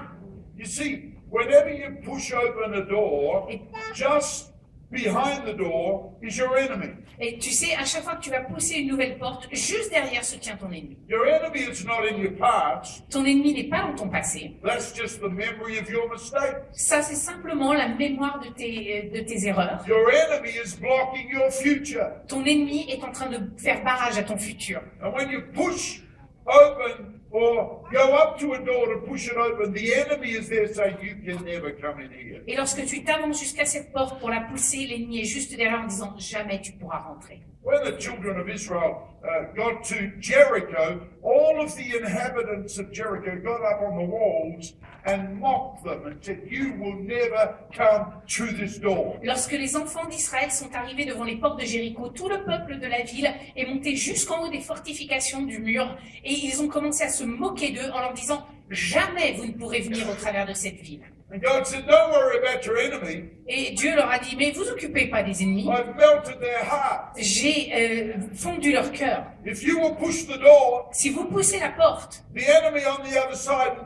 You see, whenever you push open a door, Et, just behind the door is your enemy. et tu sais, à chaque fois que tu vas pousser une nouvelle porte, juste derrière se tient ton ennemi. Your enemy is not in your past. Ton ennemi n'est pas dans ton passé. That's just the memory of your mistakes. Ça, c'est simplement la mémoire de tes erreurs. Your enemy is blocking your future. Ton ennemi est en train de faire barrage à ton futur. And when you push open or go up to a door to push it open, the enemy is there saying, you can never come in here. Et lorsque tu t'avances jusqu'à cette porte pour la pousser, l'ennemi est juste derrière en disant « Jamais tu pourras rentrer ». When the children of Israel got to Jericho, all of the inhabitants of Jericho got up on the walls and mocked them and said, you will never come through this door. Lorsque les enfants d'Israël sont arrivés devant les portes de Jéricho, tout le peuple de la ville est monté jusqu'en haut des fortifications du mur et ils ont commencé à se moquer d'eux en leur disant « Jamais vous ne pourrez venir au travers de cette ville ». And God said, don't worry about your enemy. Et Dieu leur a dit « Mais vous occupez pas des ennemis, I've melted their heart. j'ai fondu leur cœur. If you will push the door, Si vous poussez la porte, the enemy on the other side,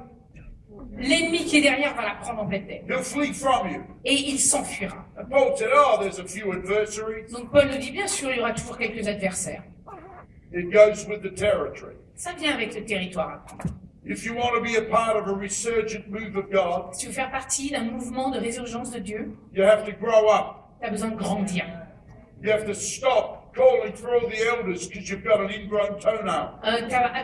l'ennemi qui est derrière va la prendre en pleine tête he'll flee from you. et il s'enfuira. » And Paul said, oh, there's a few adversaries. Donc Paul nous dit « Bien sûr, il y aura toujours quelques adversaires. It goes with the territory. Ça vient avec le territoire. If you want to be a part of a resurgent move of God, Si tu veux faire partie d'un mouvement de résurgence de Dieu, you have to grow up. tu as besoin de grandir. You have to stop calling for all the elders because you've got an ingrown toenail.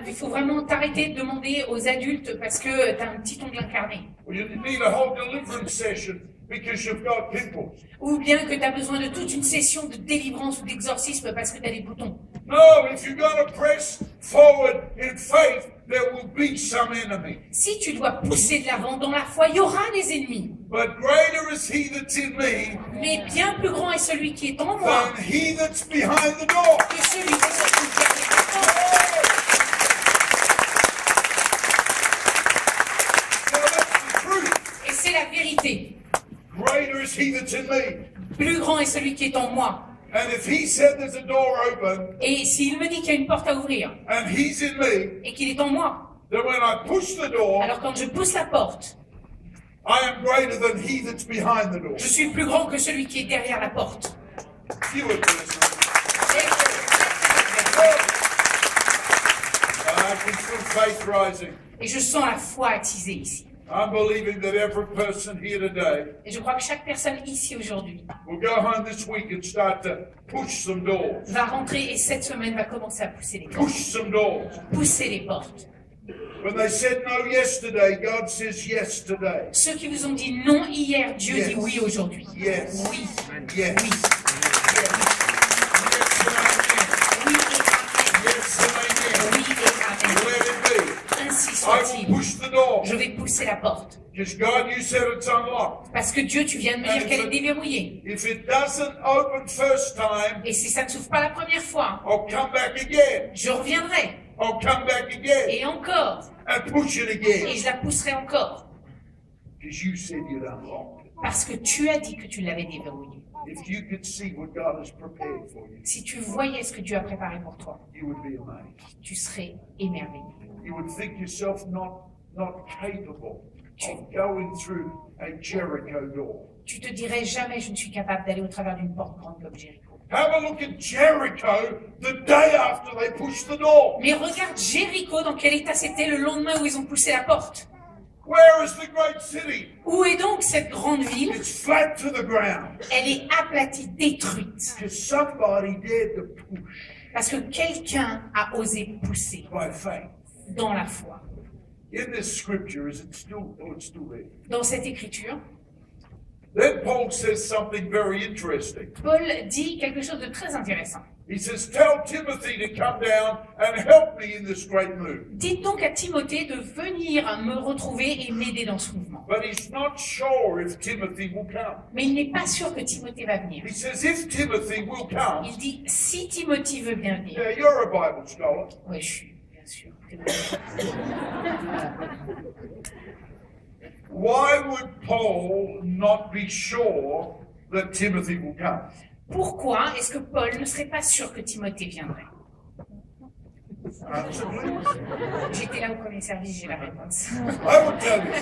Il faut vraiment t'arrêter de demander aux adultes parce que tu as un petit ongle incarné. Or you need a whole deliverance session because you've got pimples. Ou bien que tu as besoin de toute une session de délivrance ou d'exorcisme parce que tu as des boutons. No, if you're going to press forward in faith, there will be some enemy. Si tu dois pousser de l'avant dans la foi, il y aura des ennemis. But greater is he that's in me Mais bien plus grand est celui qui est en moi than he that's behind the door. que celui qui se trouve derrière la porte. Now that's the truth. Et c'est la vérité. Greater is he that's in me. Plus grand est celui qui est en moi. And if he said there's a door open Et s'il me dit qu'il y a une porte à ouvrir and he's in me, et qu'il est en moi, then when I push the door, alors quand je pousse la porte, I am greater than he that's behind the door. je suis plus grand que celui qui est derrière la porte. You would listen. I can feel faith rising. Et je sens la foi attisée ici. I'm believing that every person here today Et je crois que chaque personne ici aujourd'hui will go home this week and start to push some doors. va rentrer et cette semaine va commencer à pousser les portes. Push some doors. Pousser les portes. When they said no yesterday, God says yes today. Ceux qui vous ont dit non hier, Dieu Yes. dit oui aujourd'hui. Yes. Oui. Yes. Oui. Yes and amen. Oui et Yes and amen. amen. Oui et amen. Let it be. Ainsi I soit-il. will push the door. Je vais pousser la porte. Because God, you said it's unlocked. Parce que Dieu, tu viens de me dire qu'elle est déverrouillée. If it doesn't open first time, Et si ça ne s'ouvre pas la première fois, I'll come back again. je reviendrai. I'll come back again Et encore. and push it Et again. je la pousserai encore. Because you said you'd unlock it. Parce que tu as dit que tu l'avais déverrouillée. If you could see what God has prepared for you, Si tu voyais ce que Dieu a préparé pour toi, you would be amazed. tu serais émerveillé. You would think yourself not capable of going through a Jericho door. Tu te dirais jamais je ne suis capable d'aller au travers d'une porte grande comme Jéricho. Have a look at Jericho the day after they pushed the door. Mais regarde Jéricho, dans quel état c'était le lendemain où ils ont poussé la porte. Where is the great city? Où est donc cette grande ville? It's flat to the ground. Elle est aplatie, détruite. Because somebody dared to push Parce que quelqu'un a osé pousser by faith. dans la foi. In this scripture, is it still? Oh, it's still there. Dans cette écriture, Then Paul says something very interesting. Paul dit quelque chose de très intéressant. He says, "Tell Timothy to come down and help me in this great move." Dites donc à Timothée de venir me retrouver et m'aider dans ce mouvement. But he's not sure if Timothy will come. Mais il n'est pas sûr que Timothée va venir. He says, "If Timothy will come." Il dit, si Timothée veut bien venir. Yeah, you're a Bible scholar. Oui, je suis, bien sûr. Why would Paul not be sure that Timothy will come? Pourquoi est-ce que Paul ne serait pas sûr que Timothée viendrait? Answer, please. J'étais là au premier service, j'ai la réponse. I will tell you.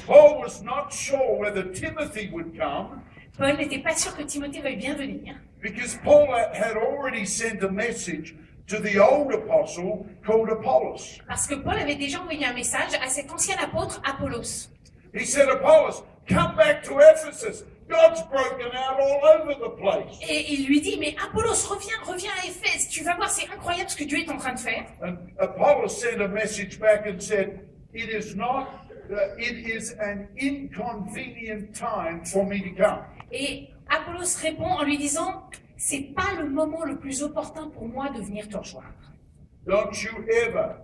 Paul was not sure whether Timothy would come Paul n'était pas sûr que Timothée veuille bien venir. because Paul had already sent a message to the old apostle called Apollos. Parce que Paul avait déjà envoyé un message à cet ancien apôtre Apollos. He said, Apollos, come back to Ephesus. God's broken out all over the place. Et il lui dit, mais Apollos, reviens à Éphèse. Tu vas voir, c'est incroyable ce que Dieu est en train de faire. And Apollos sent a message back and said, it is an inconvenient time for me to come. Et Apollos répond en lui disant, c'est pas le moment le plus opportun pour moi de venir te rejoindre. Don't you ever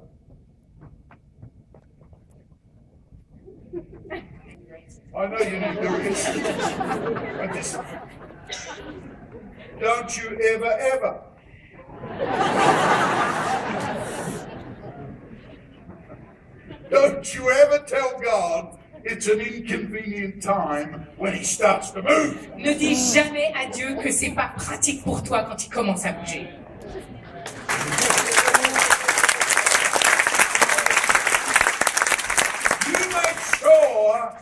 I know you need to read. Don't you ever. Don't you ever tell God it's an inconvenient time when he starts to move. Ne dis jamais à Dieu que c'est pas pratique pour toi quand il commence à bouger. You make sure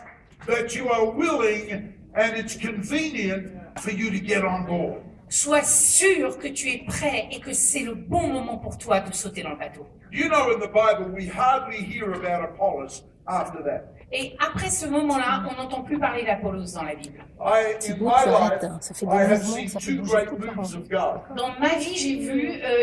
that you are willing and it's convenient for you to get on board. Sois sûr que tu es prêt et que c'est le bon moment pour toi de sauter dans le bateau. You know, in the Bible, we hardly hear about Apollos after that. Et après ce moment-là, on n'entend plus parler d'Apollos dans la Bible. In C'est beau, my tu arrêtes, life, hein. Ça fait I des have mouvements, seen ça fait two bouger great toute la moves rangée. of God. Dans ma vie,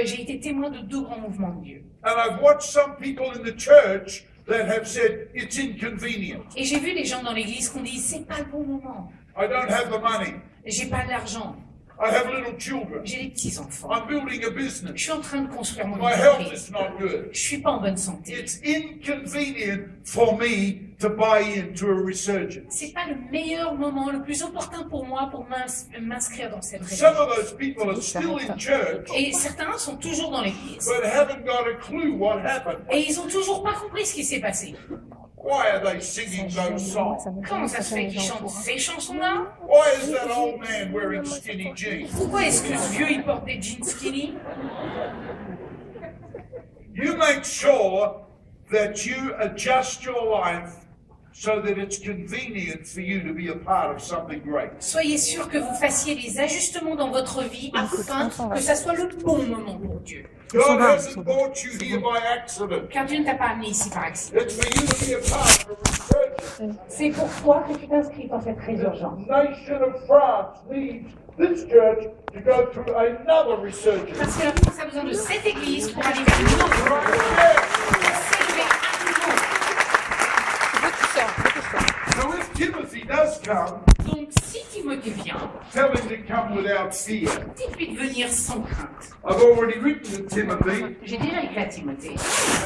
j'ai été témoin de deux grands mouvements de Dieu. And I've watched some people in the church that have said it's inconvenient. Et j'ai vu les gens dans l'église qui ont dit, c'est pas le bon moment. I don't have the money. J'ai pas d'argent. I have little children. J'ai des petits-enfants. I'm building a Je business. suis en train de construire mon My health entreprise. is not good. Je suis pas en bonne santé. It's inconvenient for me to buy into a resurgence. C'est pas le meilleur moment, le plus opportun pour moi pour m'inscrire dans cette Some religion. of those people are still in church, Et certains sont toujours dans l'église. but haven't got a clue what happened. Et ils ont toujours pas compris ce qui s'est passé. Why are they singing those songs? Comment ça se fait qu'ils chantent ces chansons-là? Why is that old man wearing skinny jeans? Pourquoi est-ce que ce vieux il porte des jeans skinny? You make sure that you adjust your life so that it's convenient for you to be a part of something great. Soyez sûr que vous fassiez des ajustements dans votre vie afin que ça soit le bon moment pour Dieu. God hasn't brought you here by accident. Car Dieu ne t'a pas amené ici par accident. It's for you to be a part of a resurgence. C'est pour toi que tu t'inscris dans cette résurgence. The nation of France needs this church to go through another resurgence. Parce que la France a besoin de cette église pour aller vers une autre. Pour s'élever à nouveau. So if Timothy does come, Donc si Timothée vient, tell him to come without fear. dites-lui de venir sans crainte. I've already written to Timothy J'ai déjà écrit à Timothée.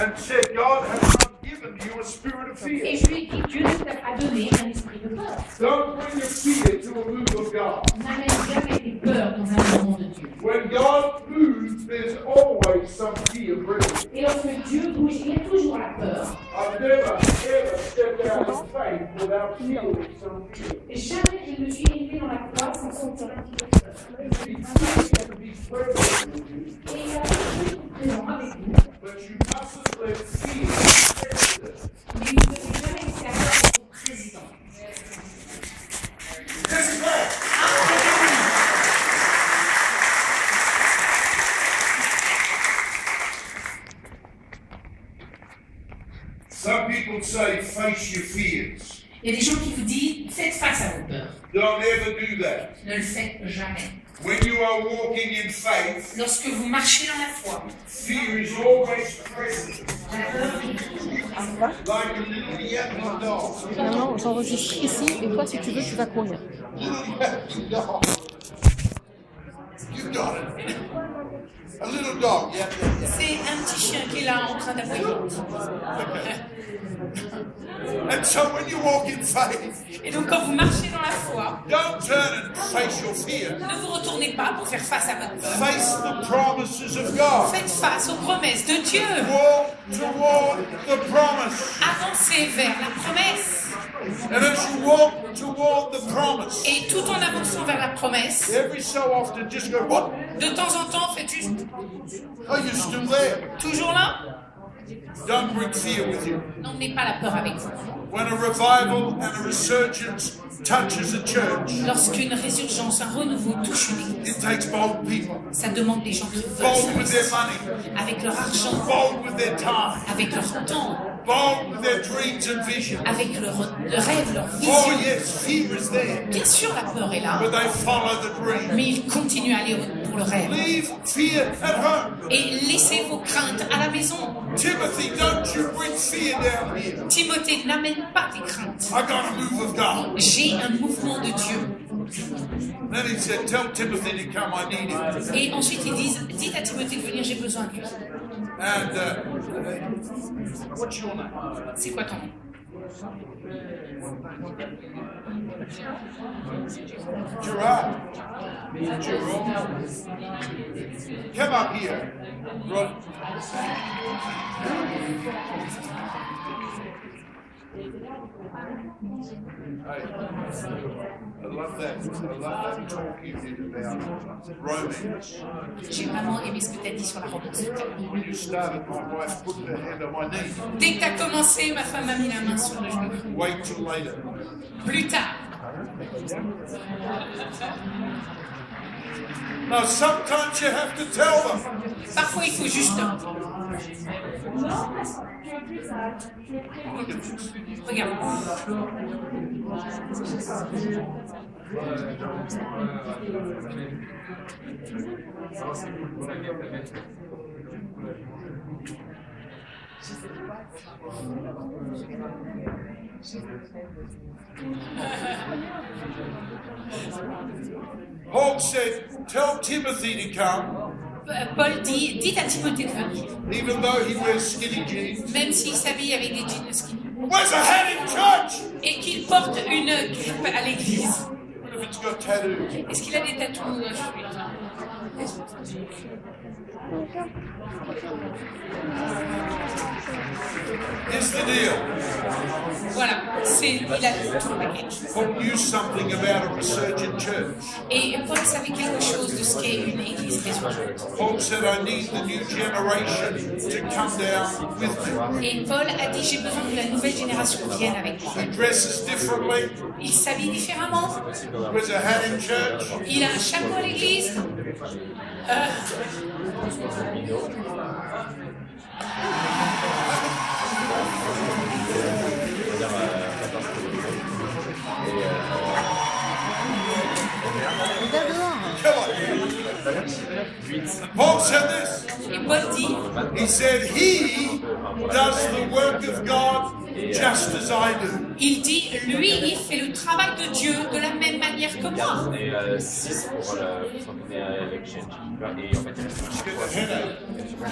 and said God has not given you a spirit of Et fear. je lui ai dit, Dieu a donné un esprit de peur. Don't bring your fear to a move of God. N'amène jamais tes peurs dans un mouvement de Dieu. When God moves, there's always some fear present. Et lorsque Dieu bouge, il y a toujours la peur. I've never, ever stepped out in faith without feeling some fear. Et jamais je ne suis élevé dans la foi sans sentir un petit peu de peur. Fear can be present with you, Et il y a toujours présent avec vous. but you mustn't let fear enter. Mais vous ne devez jamais laisser la peur être président. Yes, Lord. Some people say, face your fears. Il y a des gens qui vous disent, faites face à vos peurs. Don't ever do that. Ne le faites jamais. When you are walking in faith, Lorsque vous marchez dans la foi, fear is always present, la peur est toujours présente. like a little yapping dog. Maintenant, j'enregistre ici et toi, si tu veux, tu vas courir. Little yapping dog. You got it. A little dog. Yap, yap, yap. C'est un petit chien qui est là en train d'aboyer. And so when you walk in faith, Et donc quand vous marchez dans la foi, don't turn and face your fear. ne vous retournez pas pour faire face à votre peur. Face the promises of God. Faites face aux promesses de Dieu. Walk toward the promise. Avancez vers la promesse. And as you walk toward the promise, Et tout en avançant vers la promesse, every so often just go, what? de temps en temps, faites juste Are you still there? toujours là. Don't bring fear with you. N'emmenez pas la peur avec vous. When a revival and a resurgence touches a church, Lorsqu'une résurgence, un renouveau touche une église, it takes bold people. ça demande des gens qui Bold veulent with their s'investir money, avec leur argent, bold with their time, avec leur temps, bold with their dreams and visions. avec leur rêve, leur Oh vision. yes, fear is there, Bien sûr, la peur est là, but they follow the dream. mais ils continuent à aller pour le rêve. Leave fear at home. Et laissez vos craintes à la maison. Timothy, don't you bring fear down here. Timothée, n'amène pas tes craintes. I got a move of God. J'ai un mouvement de Dieu. Then he said, tell Timothy to come, I need him. Et ensuite, ils disent, dites à Timothée de venir, j'ai besoin de lui. And what's your name? C'est quoi ton nom? Gerard. Gerard. Come up here. Rod. Hey, I love that talk you did about romance. J'ai vraiment aimé ce que tu as dit sur la romance. When you started, my wife put her hand on my knee. Dès que tu as commencé, ma femme a mis la main sur le genou. Wait till later. Plus tard. Now, sometimes you have to tell them. Parfois, il faut juste... Regarde. Paul said, tell Timothy to come, Paul dit, dites à Timothée de venir, even though he wears skinny jeans. même s'il s'habille avec des jeans skinny, Where's a hat in church? et qu'il porte une cape à l'église. What if it's got tattoos? Est-ce qu'il a des tatouages? Here's the deal. Voilà, il a tout le package. Paul knew something about a resurgent church. Et Paul savait quelque chose de ce qu'est une église résurgente. Paul said, I need the new generation to come down with me. Et Paul a dit, j'ai besoin que la nouvelle génération vienne avec moi. He dresses differently. Il s'habille différemment. Wears a hat in church. Il a un chapeau à l'église. Regarde dehors. Come on. Paul said this. Et Paul dit, He said, he does the work of God just as I do. Il dit, lui, il fait le travail de Dieu de la même manière que moi. Et 6 pour s'entraîner à l'exchange. Et en fait, il reste Get a headache.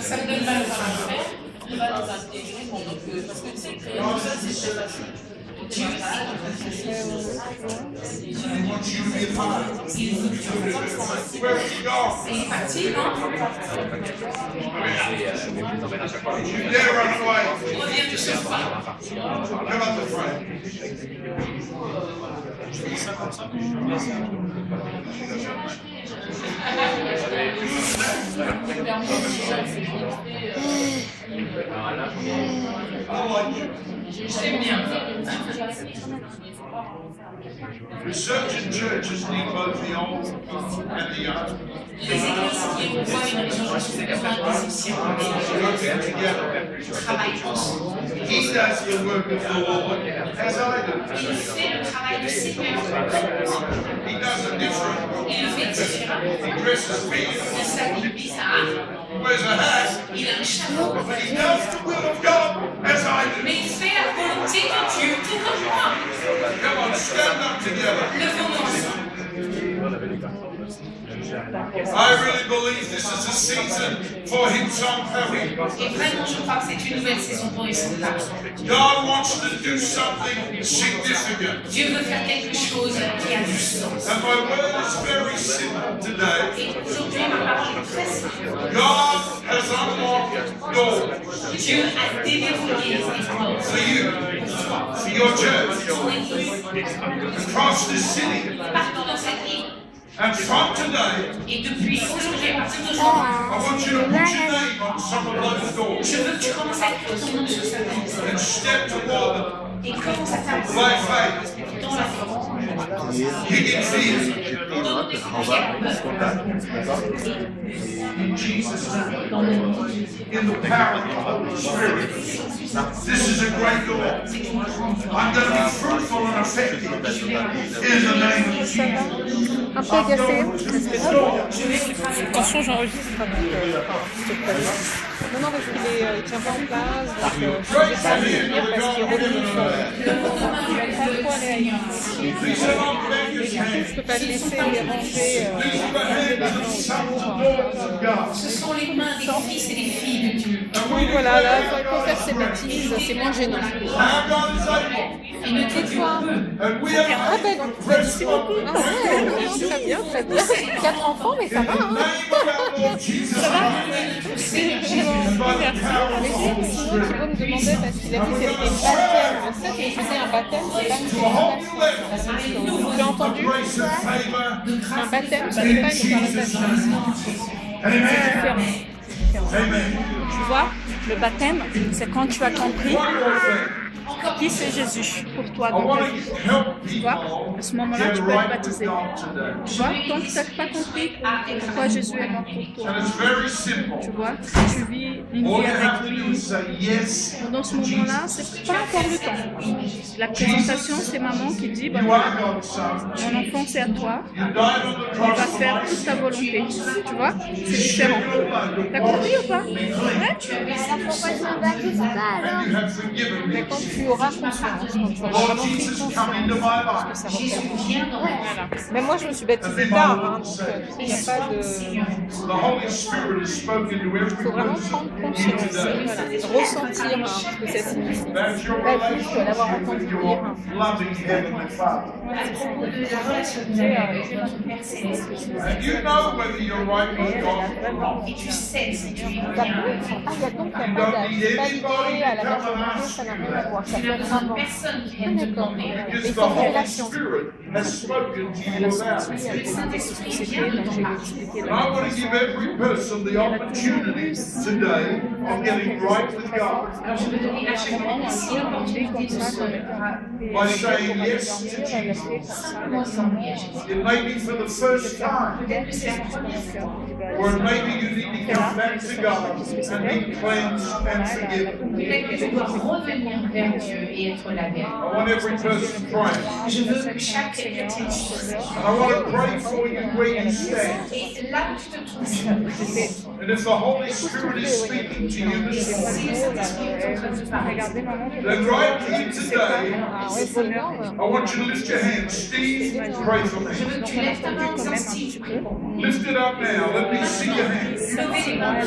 Ça me donne mal au ventre. Il va les intégrer parce que c'est que ça, c'est Dieu, He wants you to be a part. Where have you gone? il est parti, non? You dare run away. Reviens, tu sais pas. Come up the front. J'aime bien. Resurgent churches need both the old and the young. Les églises qui voient une résurrection de l'anciens Working together. travaillent ensemble. He does the work of the Lord as I do. Il fait le travail du Seigneur. He does it different. Il le fait différemment. He dresses Il weird. s'habille bizarre. He wears a hat. Il a un chapeau. But he does the will of God as I do. Mais il fait la volonté de Dieu tout comme moi. Come on, stand up together. Levons-nous ensemble. I really believe this is a season for Hillsong Valley. Et vraiment, je crois que c'est une nouvelle saison pour les soldats. God wants to do something significant. Dieu veut faire quelque chose qui a du sens. And my word is very simple today. Et aujourd'hui, ma parole est très simple. God has unlocked doors Dieu a déverrouillé les portes for you, for your church, pour l'Église, across this city. partout dans cette ville. And from today, Et depuis aujourd'hui, à partir d'aujourd'hui, I want you to put your name on some of those doors je veux que tu commences à écrire ton nom sur certaines listes and step toward them et commence à by t'avancer faith. dans la foi. Kicking fear. Pour donner des prières. In Jesus' name. In the power of the Holy Spirit. This is a great door. I'm going to be fruitful and effective in the name of Jesus. Un peu agacé. Attention, j'enregistre. Non, non, parce qu'il ne tient pas en place. Donc, je ne vais pas le dire parce qu'il est revenu sur le. Il va pas trop aller à une. Je ne peux pas le laisser ranger Ce sont les mains des fils et des filles de Dieu. Oui, voilà, là, quand il faut faire ses bêtises, c'est moins gênant. Et ne te dis pas. Ah ben, donc, merci beaucoup. Ah ouais, très bien, très bien. 4 enfants, mais ça va, hein. Ça va. Merci. Mais sinon, Thibaut me demandait, parce qu'il a dit que c'était le baptême. Le fait que je faisais un baptême, c'est pas une célébration. Vous l'avez entendu? Un baptême, ce n'est pas une célébration. C'est différent. Tu vois, le baptême, c'est quand tu as compris qui c'est Jésus pour toi dans ta vie. Tu vois, à ce moment-là, tu peux être baptisé. Tu vois, tant que tu n'as pas compris pourquoi Jésus est mort pour toi. Tu vois, tu vis une vie avec lui. Dans ce moment-là, c'est pas encore le temps. La présentation, c'est maman qui dit, bah, voilà, mon enfant, c'est à toi. Il va faire toute ta volonté. Tu vois, c'est différent. T'as compris ou pas? Ouais. Pourquoi tu me baptises pas alors? Mais quand tu auras conscience, quand tu auras vraiment pris conscience, parce que ça représente. Voilà. Mais moi, je me suis baptisée tard, hein, donc il n'y a pas de. Il faut vraiment prendre conscience, voilà, ressentir hein, ce que ça signifie. Pas juste l'avoir entendu dire. Et tu sais si tu es bien. Ah, il y a donc pas d'âge. C'est pas lié à la maternité, ça n'a rien à voir. Ça peut être avant. Personne qui Ah, vient te d'accord. demander. Mais il faut une relation. Has spoken to you about it. Le Saint-Esprit vient de t'en parler. And I want to give every person the opportunity today of getting right with God Alors je veux donner à chaque fois ici l'opportunité de se by saying yes to Jesus. ensemble. It may be for the first time, Peut-être que c'est la première fois. or maybe you need to come back to God and be cleansed and forgiven. Peut-être que tu dois revenir vers Dieu et être lavé. I want every person praying. Je veux que chaque Seigneur, And I want to pray for you where you stand. Et là où tu te trouves, And if the Holy Spirit is speaking to you this morning, then right here today, I want you to lift your hand. Steve, pray for me. tu lèves ta main en disant Steve, prie pour moi. Lift it up now. Let me see your hand. Levez les mains.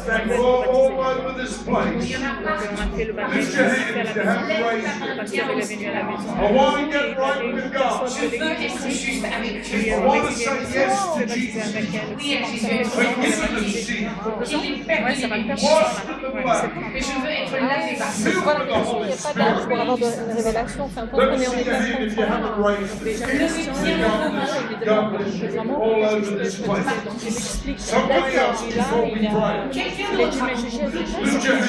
Thank you. All over this place. Il y en a partout. Lift your hand if you haven't raised it. I want to get right with God. Je veux être juste avec Dieu. I want to say yes to Jesus. Oui, à Jésus. Forgive me the sin. Il est perdu. Washed in the blood. Mais je veux être lavé par Filled with the Holy il n'y a pas d'âge pour avoir une révélation. Enfin, quand Let on me est en see your état hand if you haven't raised it. de God bless you. All over this place. Somebody else before we pray. quelqu'un d'autre. Lift your hand.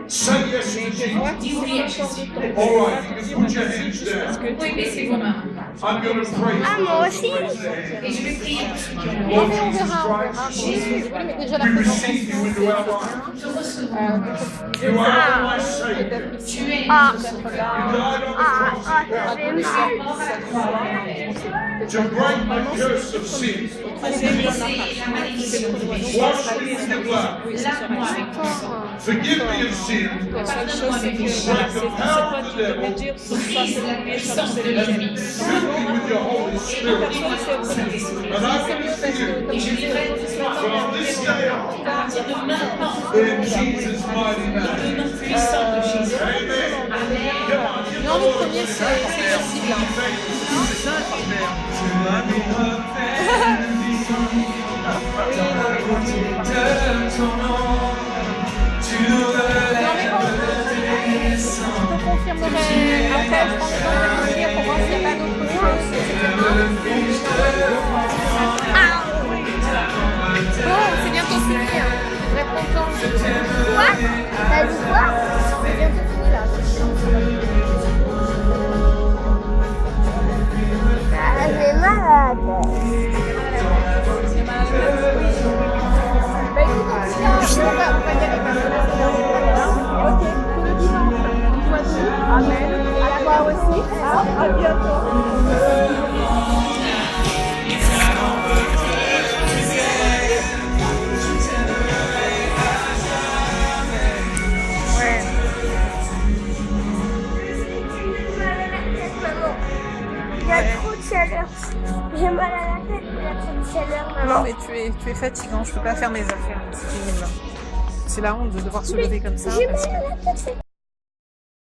Say yes to Jesus. Dis oui à Jésus. All right, you can put your hands down. Oui, baissez vos mains. I'm going to pray. Ah, moi aussi. Et je vais prier pour ceux qui ont Lord on Jesus verra. Christ, Oui, mais déjà la we receive présentation. you into our lives. te recevoir. You are my Savior. Tu es Ah, You died on the ah, cross ah, ça fait mal. mort à la croix. to break the curse of sin. Briser la malédiction du péché. Wash me with your blood. Lave-moi avec ton sang. Forgive me of sin. Pardonne-moi mes péchés. Break the power of the devil. Brise la puissance de l'ennemi. Fill me with your Holy Spirit. Remplis-moi de ton Saint-Esprit. And I believe for you. Et je vivrai From this day on. à partir de maintenant. In Jesus' mighty Au name. nom puissant de Jésus. Amen. Amen. Come on, give the Non, le Lord premier, c'est possible. Je confirmerai après, je prends le temps de réfléchir pour voir s'il n'y a pas d'autre chose. Bon, c'est bientôt fini. Je devrais prendre le temps. Quoi? T'as dit quoi? C'est bientôt fini là. Ah, j'ai mal à la tête. Bah écoute, on va y aller parce que là, c'est là. Ok, tout le dimanche. Une fois de plus. Amen. À toi aussi. À bientôt. Il y a trop de chaleur. J'ai mal à la tête, il y a trop de chaleur, maman. Non, mais tu es fatigant, je peux pas faire mes affaires. C'est la honte de devoir se lever comme ça. J'ai mal à la tête.